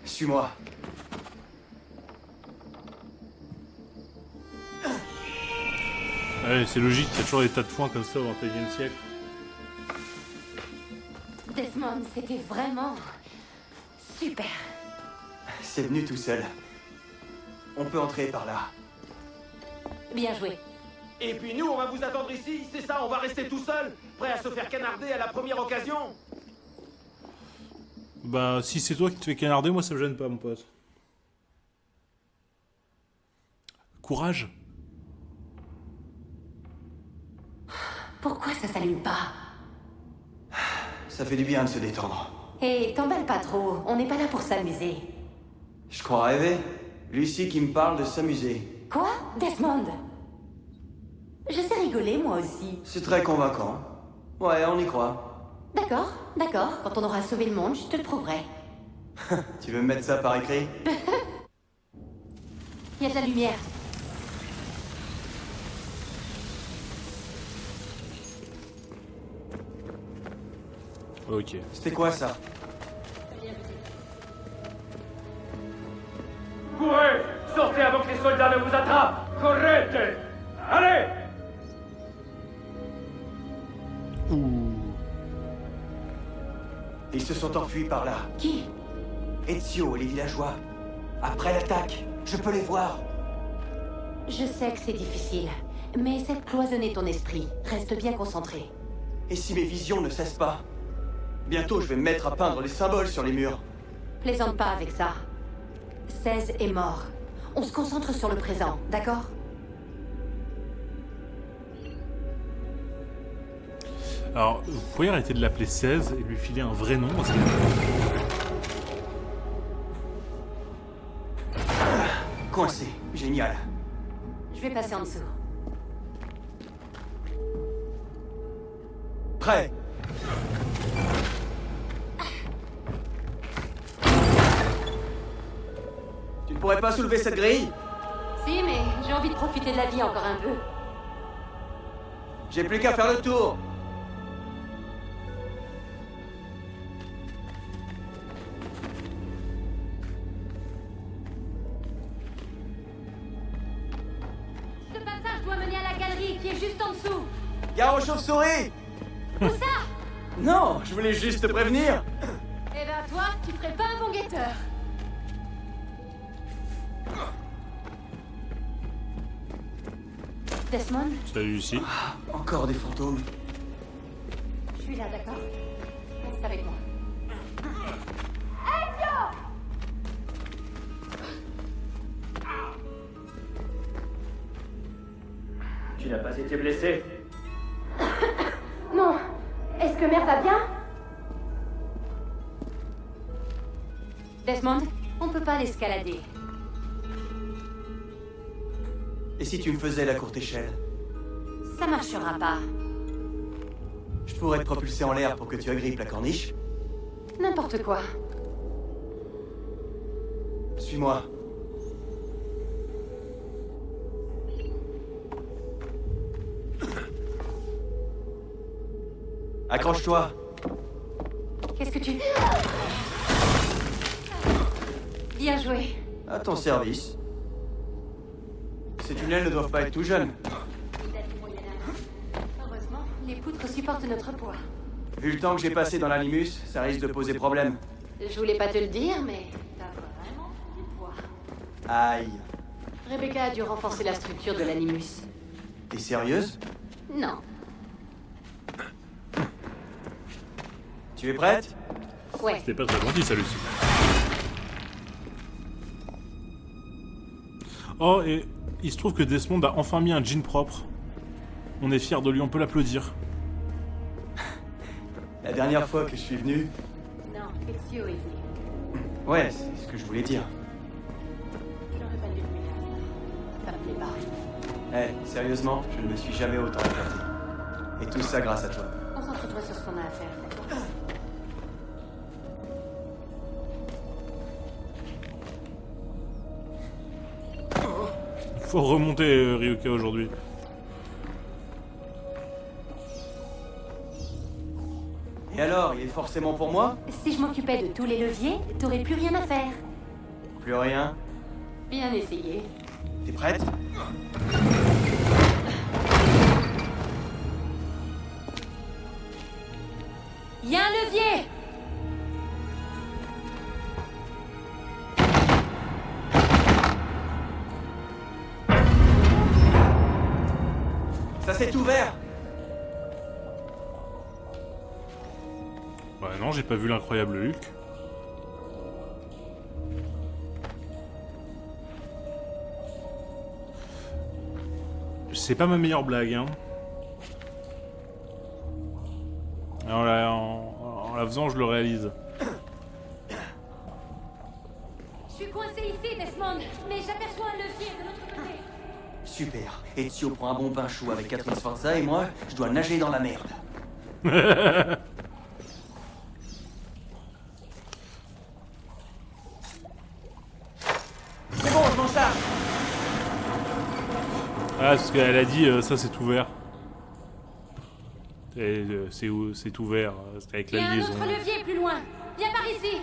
Suis-moi. Ouais, c'est logique, il y a toujours des tas de foin comme ça au XXIe siècle. Desmond, c'était vraiment... super. C'est venu tout seul. On peut entrer par là. Bien joué. Et puis nous, on va vous attendre ici, c'est ça, on va rester tout seul, prêt à se faire canarder à la première occasion. Bah, si c'est toi qui te fais canarder, moi ça me gêne pas, mon pote. Courage. Pourquoi ça s'allume pas? Ça fait du bien de se détendre. Hé, t'emballe pas trop, on n'est pas là pour s'amuser. Je crois rêver. Lucie qui me parle de s'amuser. Quoi? Desmond? Je sais rigoler, moi aussi. C'est très convaincant. Ouais, on y croit. D'accord, d'accord. Quand on aura sauvé le monde, je te le prouverai. Tu veux me mettre ça par écrit? Il y a de la lumière. Ok. C'était quoi ça? Courez! Sortez avant que les soldats ne vous attrapent! Correte! Allez! Ils se sont enfuis par là. Qui? Ezio et les villageois. Après l'attaque, je peux les voir. Je sais que c'est difficile, mais essaie de cloisonner ton esprit. Reste bien concentré. Et si mes visions ne cessent pas? Bientôt, je vais me mettre à peindre les symboles sur les murs. Plaisante pas avec ça. 16 est mort. On se concentre sur le présent, d'accord? Alors, vous pourriez arrêter de l'appeler 16 et lui filer un vrai nom parce que... Coincé. Génial. Je vais passer en dessous. Prêt. Tu ne pourrais pas soulever cette grille? Si, mais j'ai envie de profiter de la vie encore un peu. J'ai plus qu'à faire le tour. Ce passage doit mener à la galerie qui est juste en dessous. Gare aux chauves-souris. Où ça? Non, je voulais juste te prévenir. Eh ben toi, tu ferais pas un bon guetteur. Desmond? Salut Lucie. Encore des fantômes. Je suis là, d'accord? Reste avec moi. Tu n'as pas été blessé? Non. Est-ce que mère va bien? Desmond, on peut pas l'escalader. Et si tu me faisais la courte échelle? Ça marchera pas. Je pourrais te propulser en l'air pour que tu agrippes la corniche. N'importe quoi. Suis-moi. Accroche-toi. Qu'est-ce que tu... Bien joué. À ton service. Ces tunnels ne doivent pas être tout jeunes. Heureusement, les poutres supportent notre poids. Vu le temps que j'ai passé dans l'animus, ça risque de poser problème. Je voulais pas te le dire, mais t'as vraiment du poids. Aïe. Rebecca a dû renforcer la structure de l'animus. T'es sérieuse? Non. Tu es prête? Ouais. C'était pas très gentil, ça, Lucie. Oh, et il se trouve que Desmond a enfin mis un jean propre. On est fiers de lui, on peut l'applaudir. La dernière fois que je suis venu... Non, Ezio est venu. Ouais, c'est ce que je voulais dire. J'aurais pas dû le mettre. Ça me plaît pas. Eh, sérieusement, je ne me suis jamais autant éclaté. Et tout ça grâce à toi. Concentre-toi sur ce qu'on a à faire, d'accord? Faut remonter Ryuka aujourd'hui. Et alors, il est forcément pour moi? Si je m'occupais de tous les leviers, t'aurais plus rien à faire. Plus rien? Bien essayé. T'es prête? Y a un levier! Ça s'est ouvert! Ouais, non, j'ai pas vu l'incroyable Hulk. C'est pas ma meilleure blague, hein. En la faisant, je le réalise. Je suis coincé ici, Desmond, mais j'aperçois un levier de l'autre côté. Super. Ezio prend un bon pain chaud avec Catherine Sforza et moi, je dois nager dans la merde. C'est bon, je m'en charge. Ah, parce qu'elle a dit, ça c'est ouvert. C'est ouvert, c'est avec Il y la a un liaison. autre levier plus loin. Viens par ici.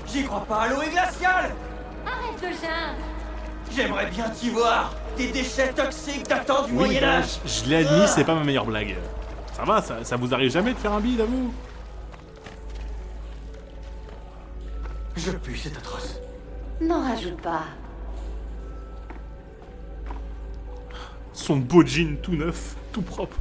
J'y crois pas à l'eau et glaciale. Arrête le geindre. J'aimerais bien t'y voir. Des déchets toxiques datant du Oui, Moyen-Âge. je l'ai admis, c'est pas ma meilleure blague. Ça va, ça vous arrive jamais de faire un bide à vous? Je pue, c'est atroce. N'en rajoute pas. Son beau jean tout neuf, tout propre.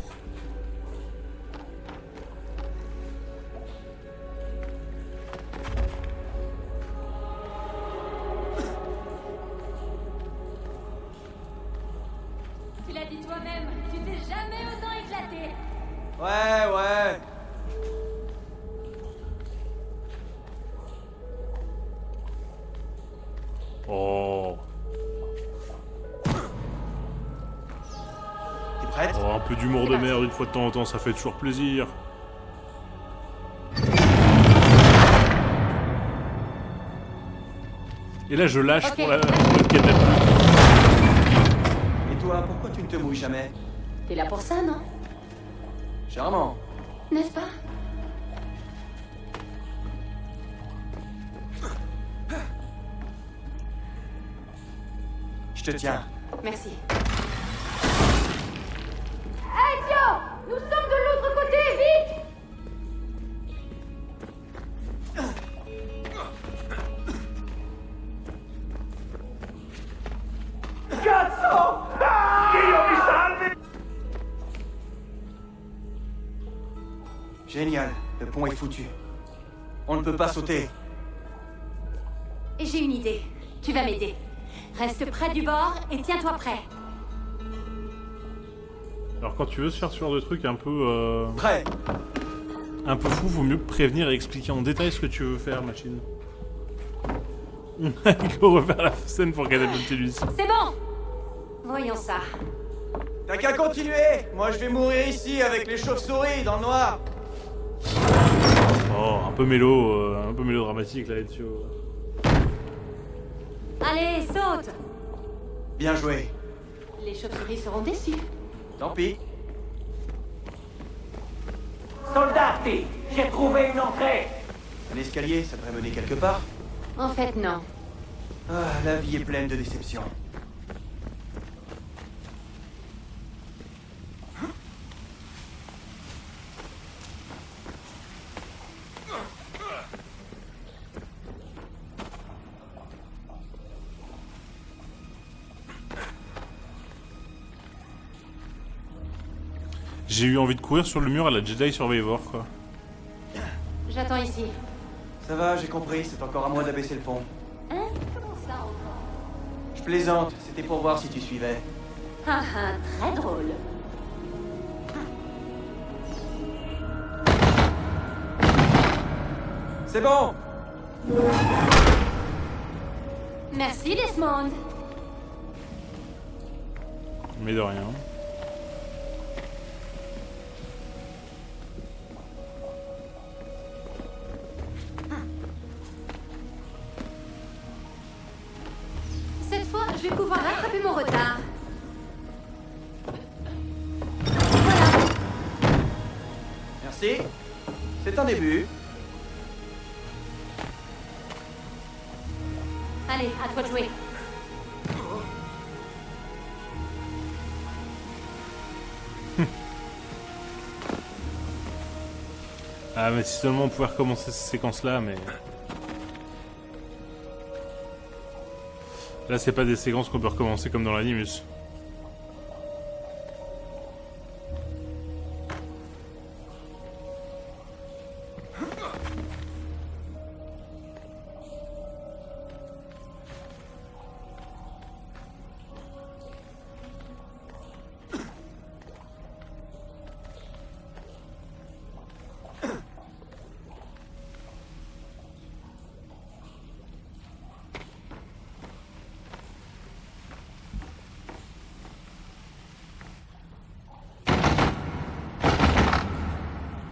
Tu l'as dit toi-même, tu t'es jamais autant éclaté. Ouais, ouais. Oh. T'es prête? Oh, un peu d'humour de merde une fois de temps en temps, ça fait toujours plaisir. Et là, je lâche Ok. pour le catapulte. Et toi, pourquoi tu ne te mouilles jamais? T'es là pour ça, non? Charmant. N'est-ce pas? Je te tiens. Merci. Ezio, nous sommes de l'autre côté, vite. Génial. Le pont est foutu. On ne peut pas sauter. Et j'ai une idée. Tu vas m'aider. Reste près du bord et tiens-toi prêt. Alors quand tu veux se faire ce genre de truc un peu... Prêt. un peu fou, vaut mieux prévenir et expliquer en détail ce que tu veux faire, machine. Il faut refaire la scène pour catapulter Lucie. C'est bon. Voyons ça. T'as qu'à continuer. Moi, je vais mourir ici avec les chauves-souris dans le noir. Oh, un peu mélodramatique là, Ezio. Allez, saute. Bien joué. Les chauves-souris seront déçus. Tant pis. Soldati, j'ai trouvé une entrée. Un escalier, ça devrait mener quelque part. En fait, non. Ah, la vie est pleine de déceptions. J'ai eu envie de courir sur le mur à la Jedi Survivor, quoi. J'attends ici. Ça va, j'ai compris, c'est encore à moi d'abaisser le pont. Hein? Comment ça encore? Je plaisante, c'était pour voir si tu suivais. Ah ah, très drôle. C'est bon! Merci, Desmond. Mais de rien. Cette fois, je vais pouvoir rattraper mon retard. Merci. C'est un début. Allez, à toi de jouer. Ah, mais si seulement on pouvait recommencer cette séquence-là, mais... Là, c'est pas des séquences qu'on peut recommencer comme dans l'Animus.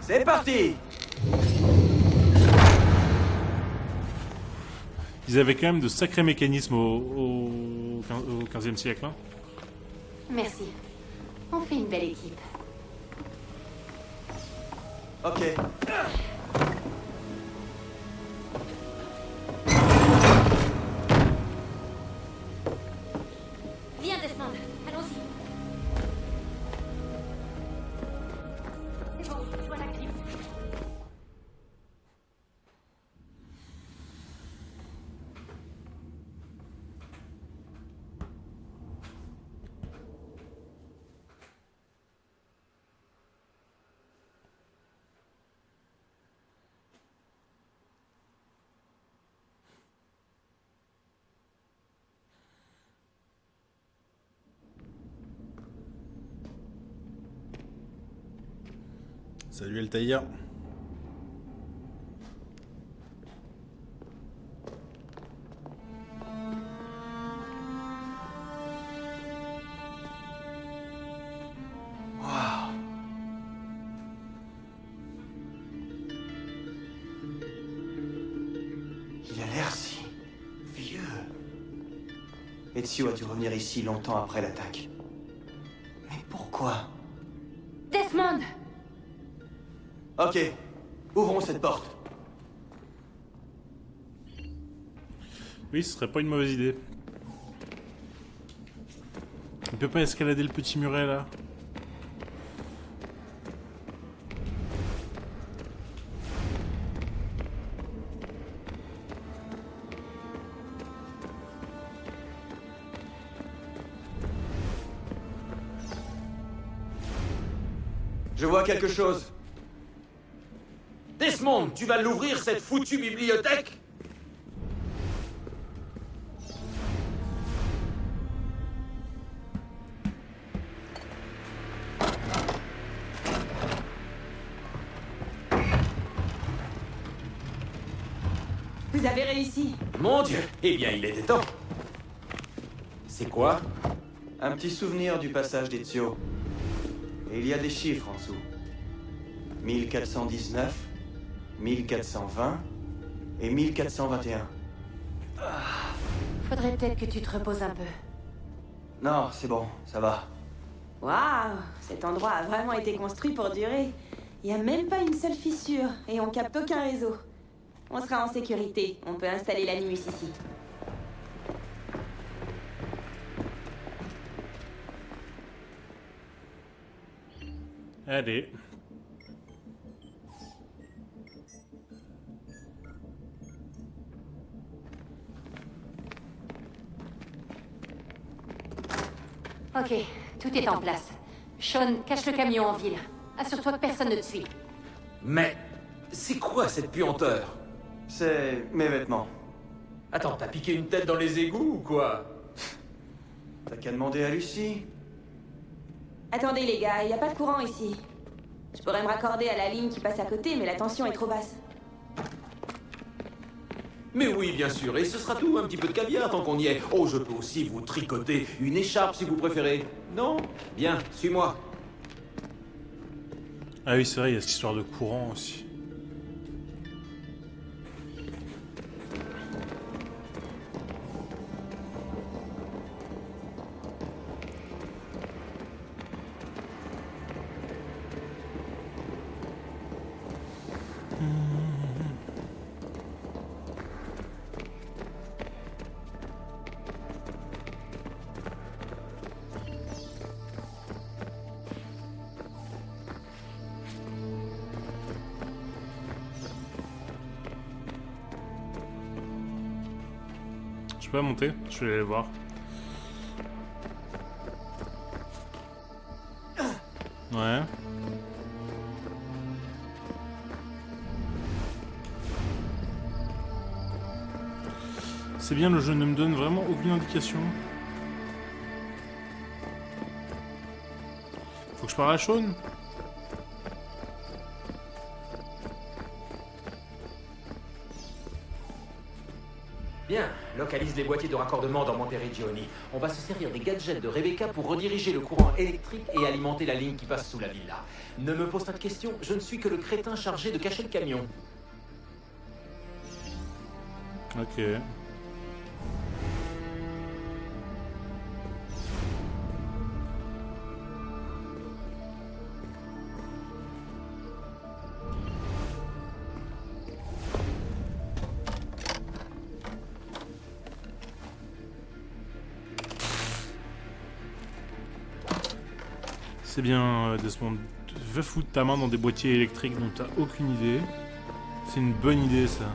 C'est parti! Ils avaient quand même de sacrés mécanismes au 15e siècle. Hein. Merci. On fait une belle équipe. Ok. Viens, Desmond. Allons-y. C'est bon, je vois la crypte. Salut Altaïr. Waouh. Il a l'air si vieux. Ezio a dû revenir ici longtemps après l'attaque. Mais pourquoi? Desmond! Ok, ouvrons cette porte. Oui, ce serait pas une mauvaise idée. On peut pas escalader le petit muret là. Je vois quelque chose. Desmond, tu vas l'ouvrir, cette foutue bibliothèque? Vous avez réussi. Mon Dieu! Eh bien, il était temps. C'est quoi? Un petit souvenir du passage d'Ezio. Et il y a des chiffres en dessous. 1419, 1420 et 1421. Faudrait peut-être que tu te reposes un peu. Non, c'est bon, ça va. Waouh, cet endroit a vraiment été construit pour durer. Il n'y a même pas une seule fissure et on capte aucun réseau. On sera en sécurité, on peut installer l'Animus ici. Allez. Ok, tout est en place. Sean, cache le camion en ville. Assure-toi que personne ne te suit. Mais c'est quoi cette puanteur? C'est mes vêtements. Attends, t'as piqué une tête dans les égouts ou quoi? T'as qu'à demander à Lucie. Attendez les gars, y a pas de courant ici. Je pourrais me raccorder à la ligne qui passe à côté, mais la tension est trop basse. Mais oui, bien sûr, et ce sera tout, un petit peu de caviar tant qu'on y est. Oh, je peux aussi vous tricoter une écharpe si vous préférez. Non? Bien, suis-moi. Ah oui, c'est vrai, il y a cette histoire de courant aussi. Je peux pas monter, je vais aller voir. Ouais. C'est bien, le jeu ne me donne vraiment aucune indication. Faut que je parle à Sean. Bien, localise les boîtiers de raccordement dans Monteriggioni. On va se servir des gadgets de Rebecca pour rediriger le courant électrique et alimenter la ligne qui passe sous la villa. Ne me pose pas de questions, je ne suis que le crétin chargé de cacher le camion. Ok. C'est bien, Desmond. Va foutre ta main dans des boîtiers électriques dont t'as aucune idée. C'est une bonne idée, ça.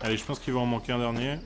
Allez, je pense qu'il va en manquer un dernier.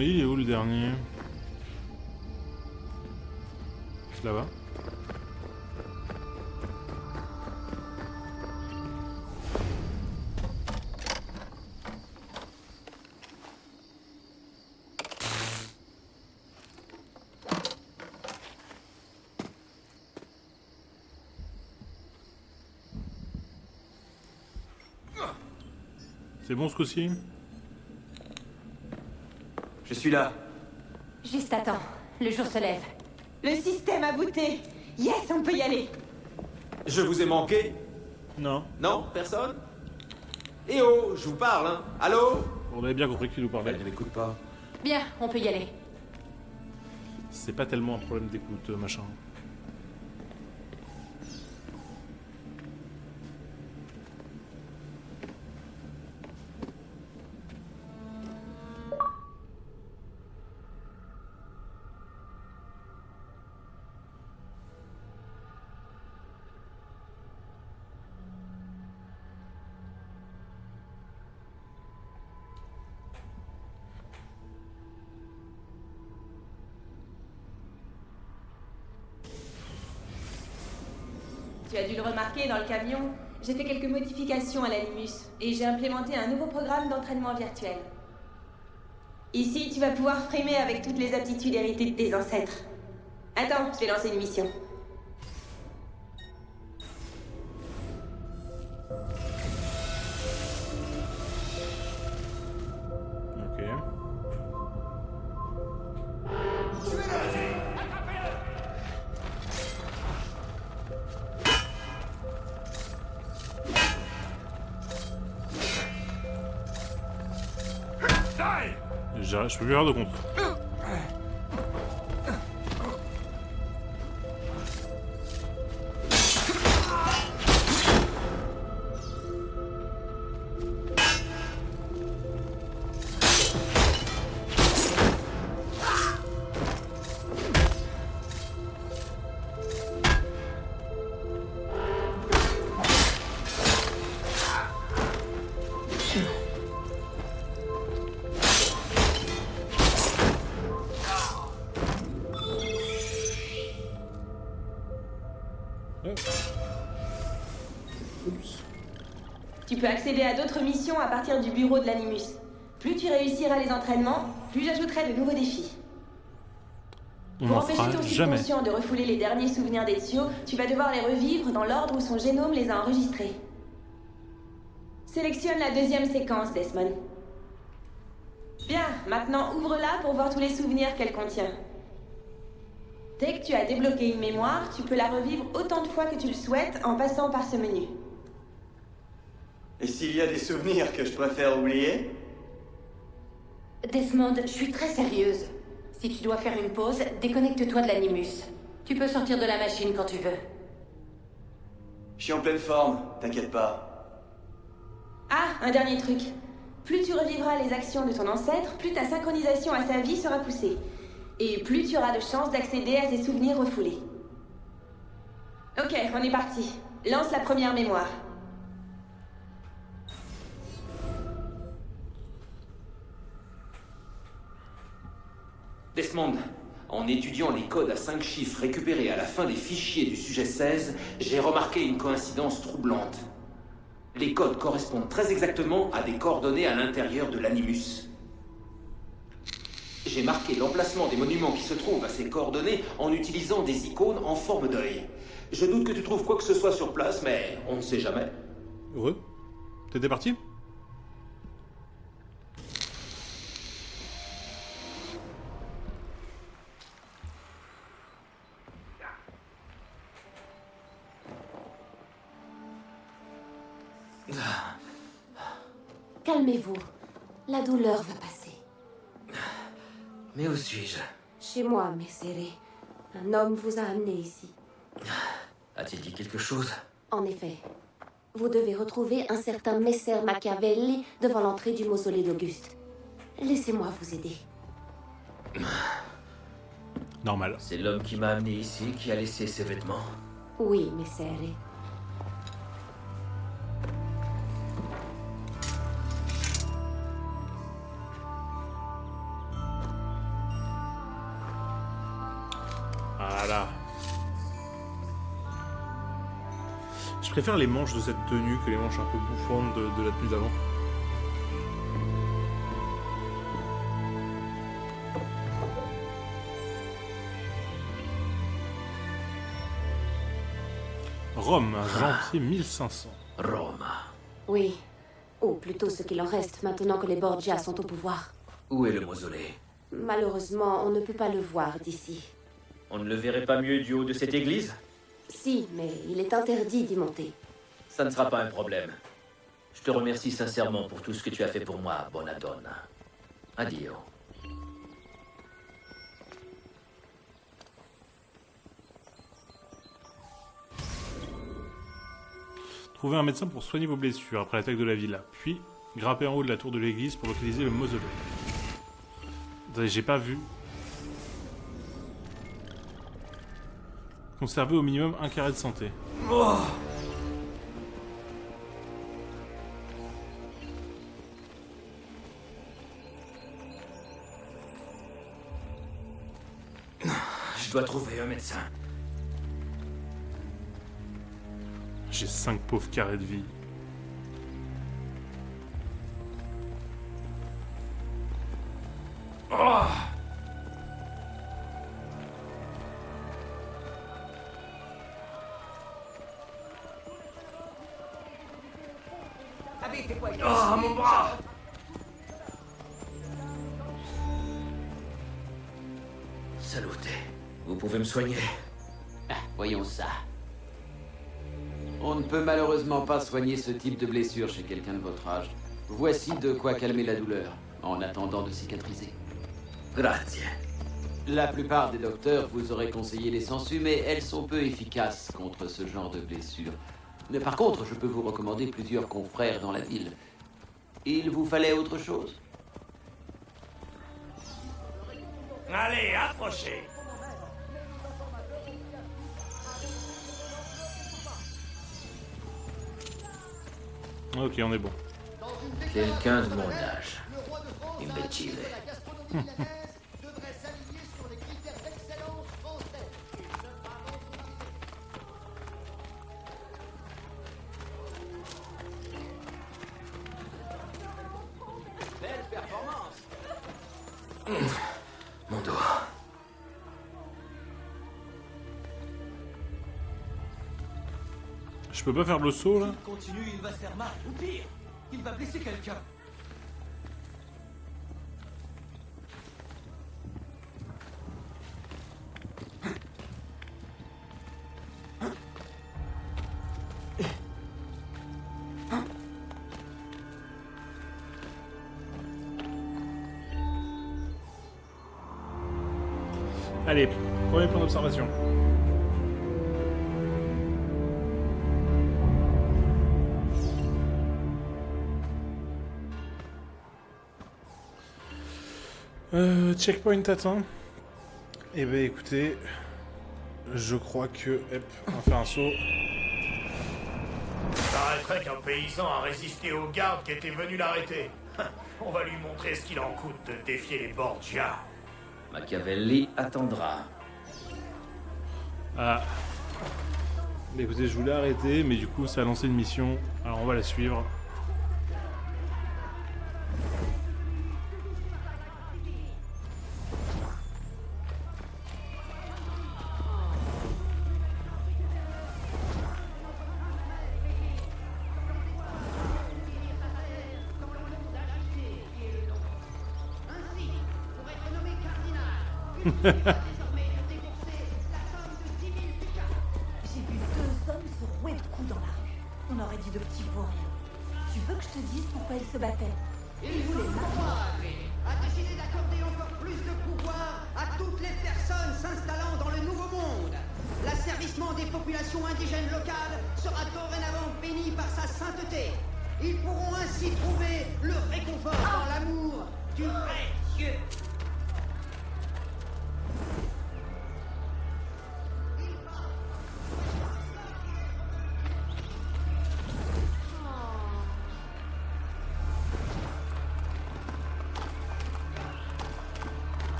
Il est où le dernier? C'est là-bas. C'est bon ce coup-ci? Je suis là. Juste attends, le jour se lève. Le système a booté. Yes, on peut y aller. Je vous ai manqué? Non. Non? Personne? Eh oh, je vous parle, hein? Allô? On avait bien compris qu'il nous parlait. Elle ne m'écoute pas. Bien, on peut y aller. C'est pas tellement un problème d'écoute, machin. Tu as dû le remarquer dans le camion, j'ai fait quelques modifications à l'Animus et j'ai implémenté un nouveau programme d'entraînement virtuel. Ici, tu vas pouvoir framer avec toutes les aptitudes héritées de tes ancêtres. Attends, je vais lancer une mission. Ok. Je peux plus faire de compte. Tu peux accéder à d'autres missions à partir du bureau de l'Animus. Plus tu réussiras les entraînements, plus j'ajouterai de nouveaux défis. On Pour n'en empêcher fera ton jamais. subconscient de refouler les derniers souvenirs d'Ezio, tu vas devoir les revivre dans l'ordre où son génome les a enregistrés. Sélectionne la deuxième séquence, Desmond. Bien, maintenant ouvre-la pour voir tous les souvenirs qu'elle contient. Dès que tu as débloqué une mémoire, tu peux la revivre autant de fois que tu le souhaites en passant par ce menu. Et s'il y a des souvenirs que je préfère oublier? Desmond, je suis très sérieuse. Si tu dois faire une pause, déconnecte-toi de l'Animus. Tu peux sortir de la machine quand tu veux. Je suis en pleine forme, t'inquiète pas. Ah, un dernier truc. Plus tu revivras les actions de ton ancêtre, plus ta synchronisation à sa vie sera poussée. Et plus tu auras de chances d'accéder à ses souvenirs refoulés. Ok, on est parti. Lance la première mémoire. Desmond, en étudiant les codes à 5 chiffres récupérés à la fin des fichiers du sujet 16, j'ai remarqué une coïncidence troublante. Les codes correspondent très exactement à des coordonnées à l'intérieur de l'Animus. J'ai marqué l'emplacement des monuments qui se trouvent à ces coordonnées en utilisant des icônes en forme d'œil. Je doute que tu trouves quoi que ce soit sur place, mais on ne sait jamais. Heureux? T'étais parti? Calmez-vous. La douleur va passer. Mais où suis-je? Chez moi, Messere. Un homme vous a amené ici. A-t-il dit quelque chose? En effet. Vous devez retrouver un certain Messer Machiavelli devant l'entrée du mausolée d'Auguste. Laissez-moi vous aider. Normal. C'est l'homme qui m'a amené ici qui a laissé ses vêtements. Oui, Messere. Voilà. Je préfère les manches de cette tenue que les manches un peu bouffantes de la tenue d'avant. Rome, janvier 1500. Rome. Oui. Ou plutôt ce qu'il en reste maintenant que les Borgia sont au pouvoir. Où est le mausolée? Malheureusement, on ne peut pas le voir d'ici. On ne le verrait pas mieux du haut de cette église? Si, mais il est interdit d'y monter. Ça ne sera pas un problème. Je te remercie sincèrement pour tout ce que tu as fait pour moi, Bonadonna. Addio. Trouvez un médecin pour soigner vos blessures après l'attaque de la villa. Puis, grimpez en haut de la tour de l'église pour localiser le mausolée. Attendez, j'ai pas vu. Conservez au minimum un carré de santé. Oh. Je dois trouver un médecin. J'ai 5 pauvres carrés de vie. Oh! Oh, mon bras! Saluté. Vous pouvez me soigner? Ah, voyons ça. On ne peut malheureusement pas soigner ce type de blessure chez quelqu'un de votre âge. Voici de quoi calmer la douleur, en attendant de cicatriser. Grazie. La plupart des docteurs vous auraient conseillé les sangsues, mais elles sont peu efficaces contre ce genre de blessure. Mais par contre, je peux vous recommander plusieurs confrères dans la ville. Il vous fallait autre chose? Allez, approchez. Ok, on est bon. Quelqu'un de mon âge. Imbécile. Belle performance. Mon dos. Je peux pas faire le saut là? S'il continue, il va se faire mal. Ou pire, il va blesser quelqu'un. Allez, premier plan d'observation. Checkpoint atteint. Eh ben écoutez, je crois que... Hop, on va faire un saut. Ça arrêterait qu'un paysan a résisté aux gardes qui étaient venus l'arrêter. On va lui montrer ce qu'il en coûte de défier les Borgia. Machiavelli attendra. Ah. Mais écoutez, je voulais arrêter, mais du coup ça a lancé une mission. Alors on va la suivre. J'ai vu 2 hommes se rouer de coups dans la rue. On aurait dit de petits pour rien. Tu veux que je te dise pourquoi ils se battaient? Ils voulaient pouvoir a décidé d'accorder encore plus de pouvoir à toutes les personnes s'installant dans le Nouveau Monde. L'asservissement des populations indigènes locales sera dorénavant béni par sa sainteté. Ils pourront ainsi trouver le réconfort dans l'amour du vrai Dieu.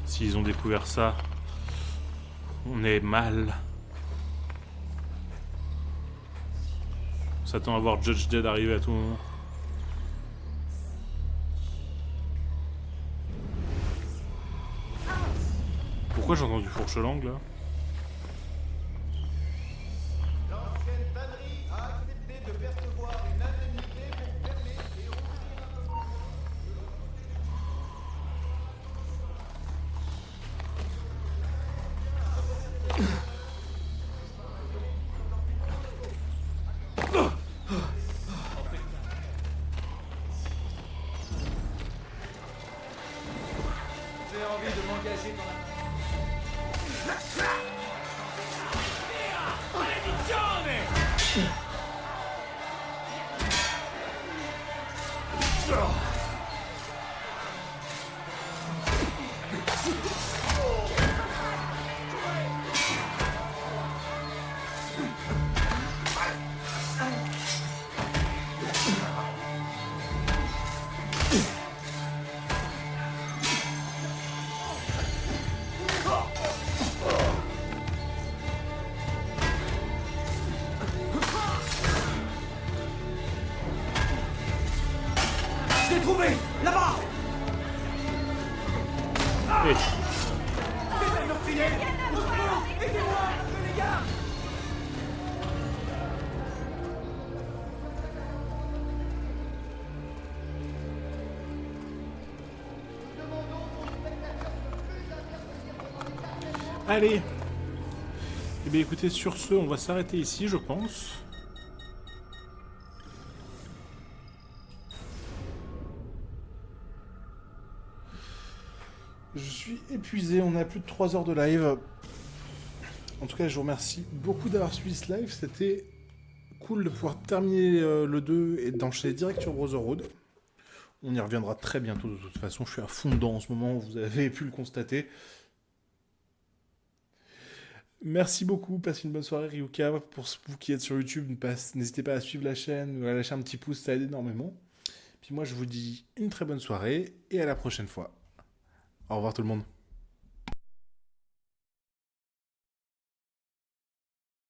S'ils ont découvert ça, on est mal. On s'attend à voir Judge Dredd arriver à tout moment. Pourquoi j'ai entendu fourche-langue là? Je l'ai trouvé! Là-bas! Et... Allez. Eh bien écoutez, sur ce, on va s'arrêter ici, je pense. Je suis épuisé, on a plus de 3 heures de live. En tout cas, je vous remercie beaucoup d'avoir suivi ce live. C'était cool de pouvoir terminer le 2 et d'enchaîner direct sur Brotherhood. On y reviendra très bientôt de toute façon. Je suis à fond dedans en ce moment, vous avez pu le constater. Merci beaucoup, passez une bonne soirée Ryuka. Pour vous qui êtes sur YouTube, n'hésitez pas à suivre la chaîne ou à lâcher un petit pouce, ça aide énormément. Puis moi je vous dis une très bonne soirée et à la prochaine fois. Au revoir tout le monde.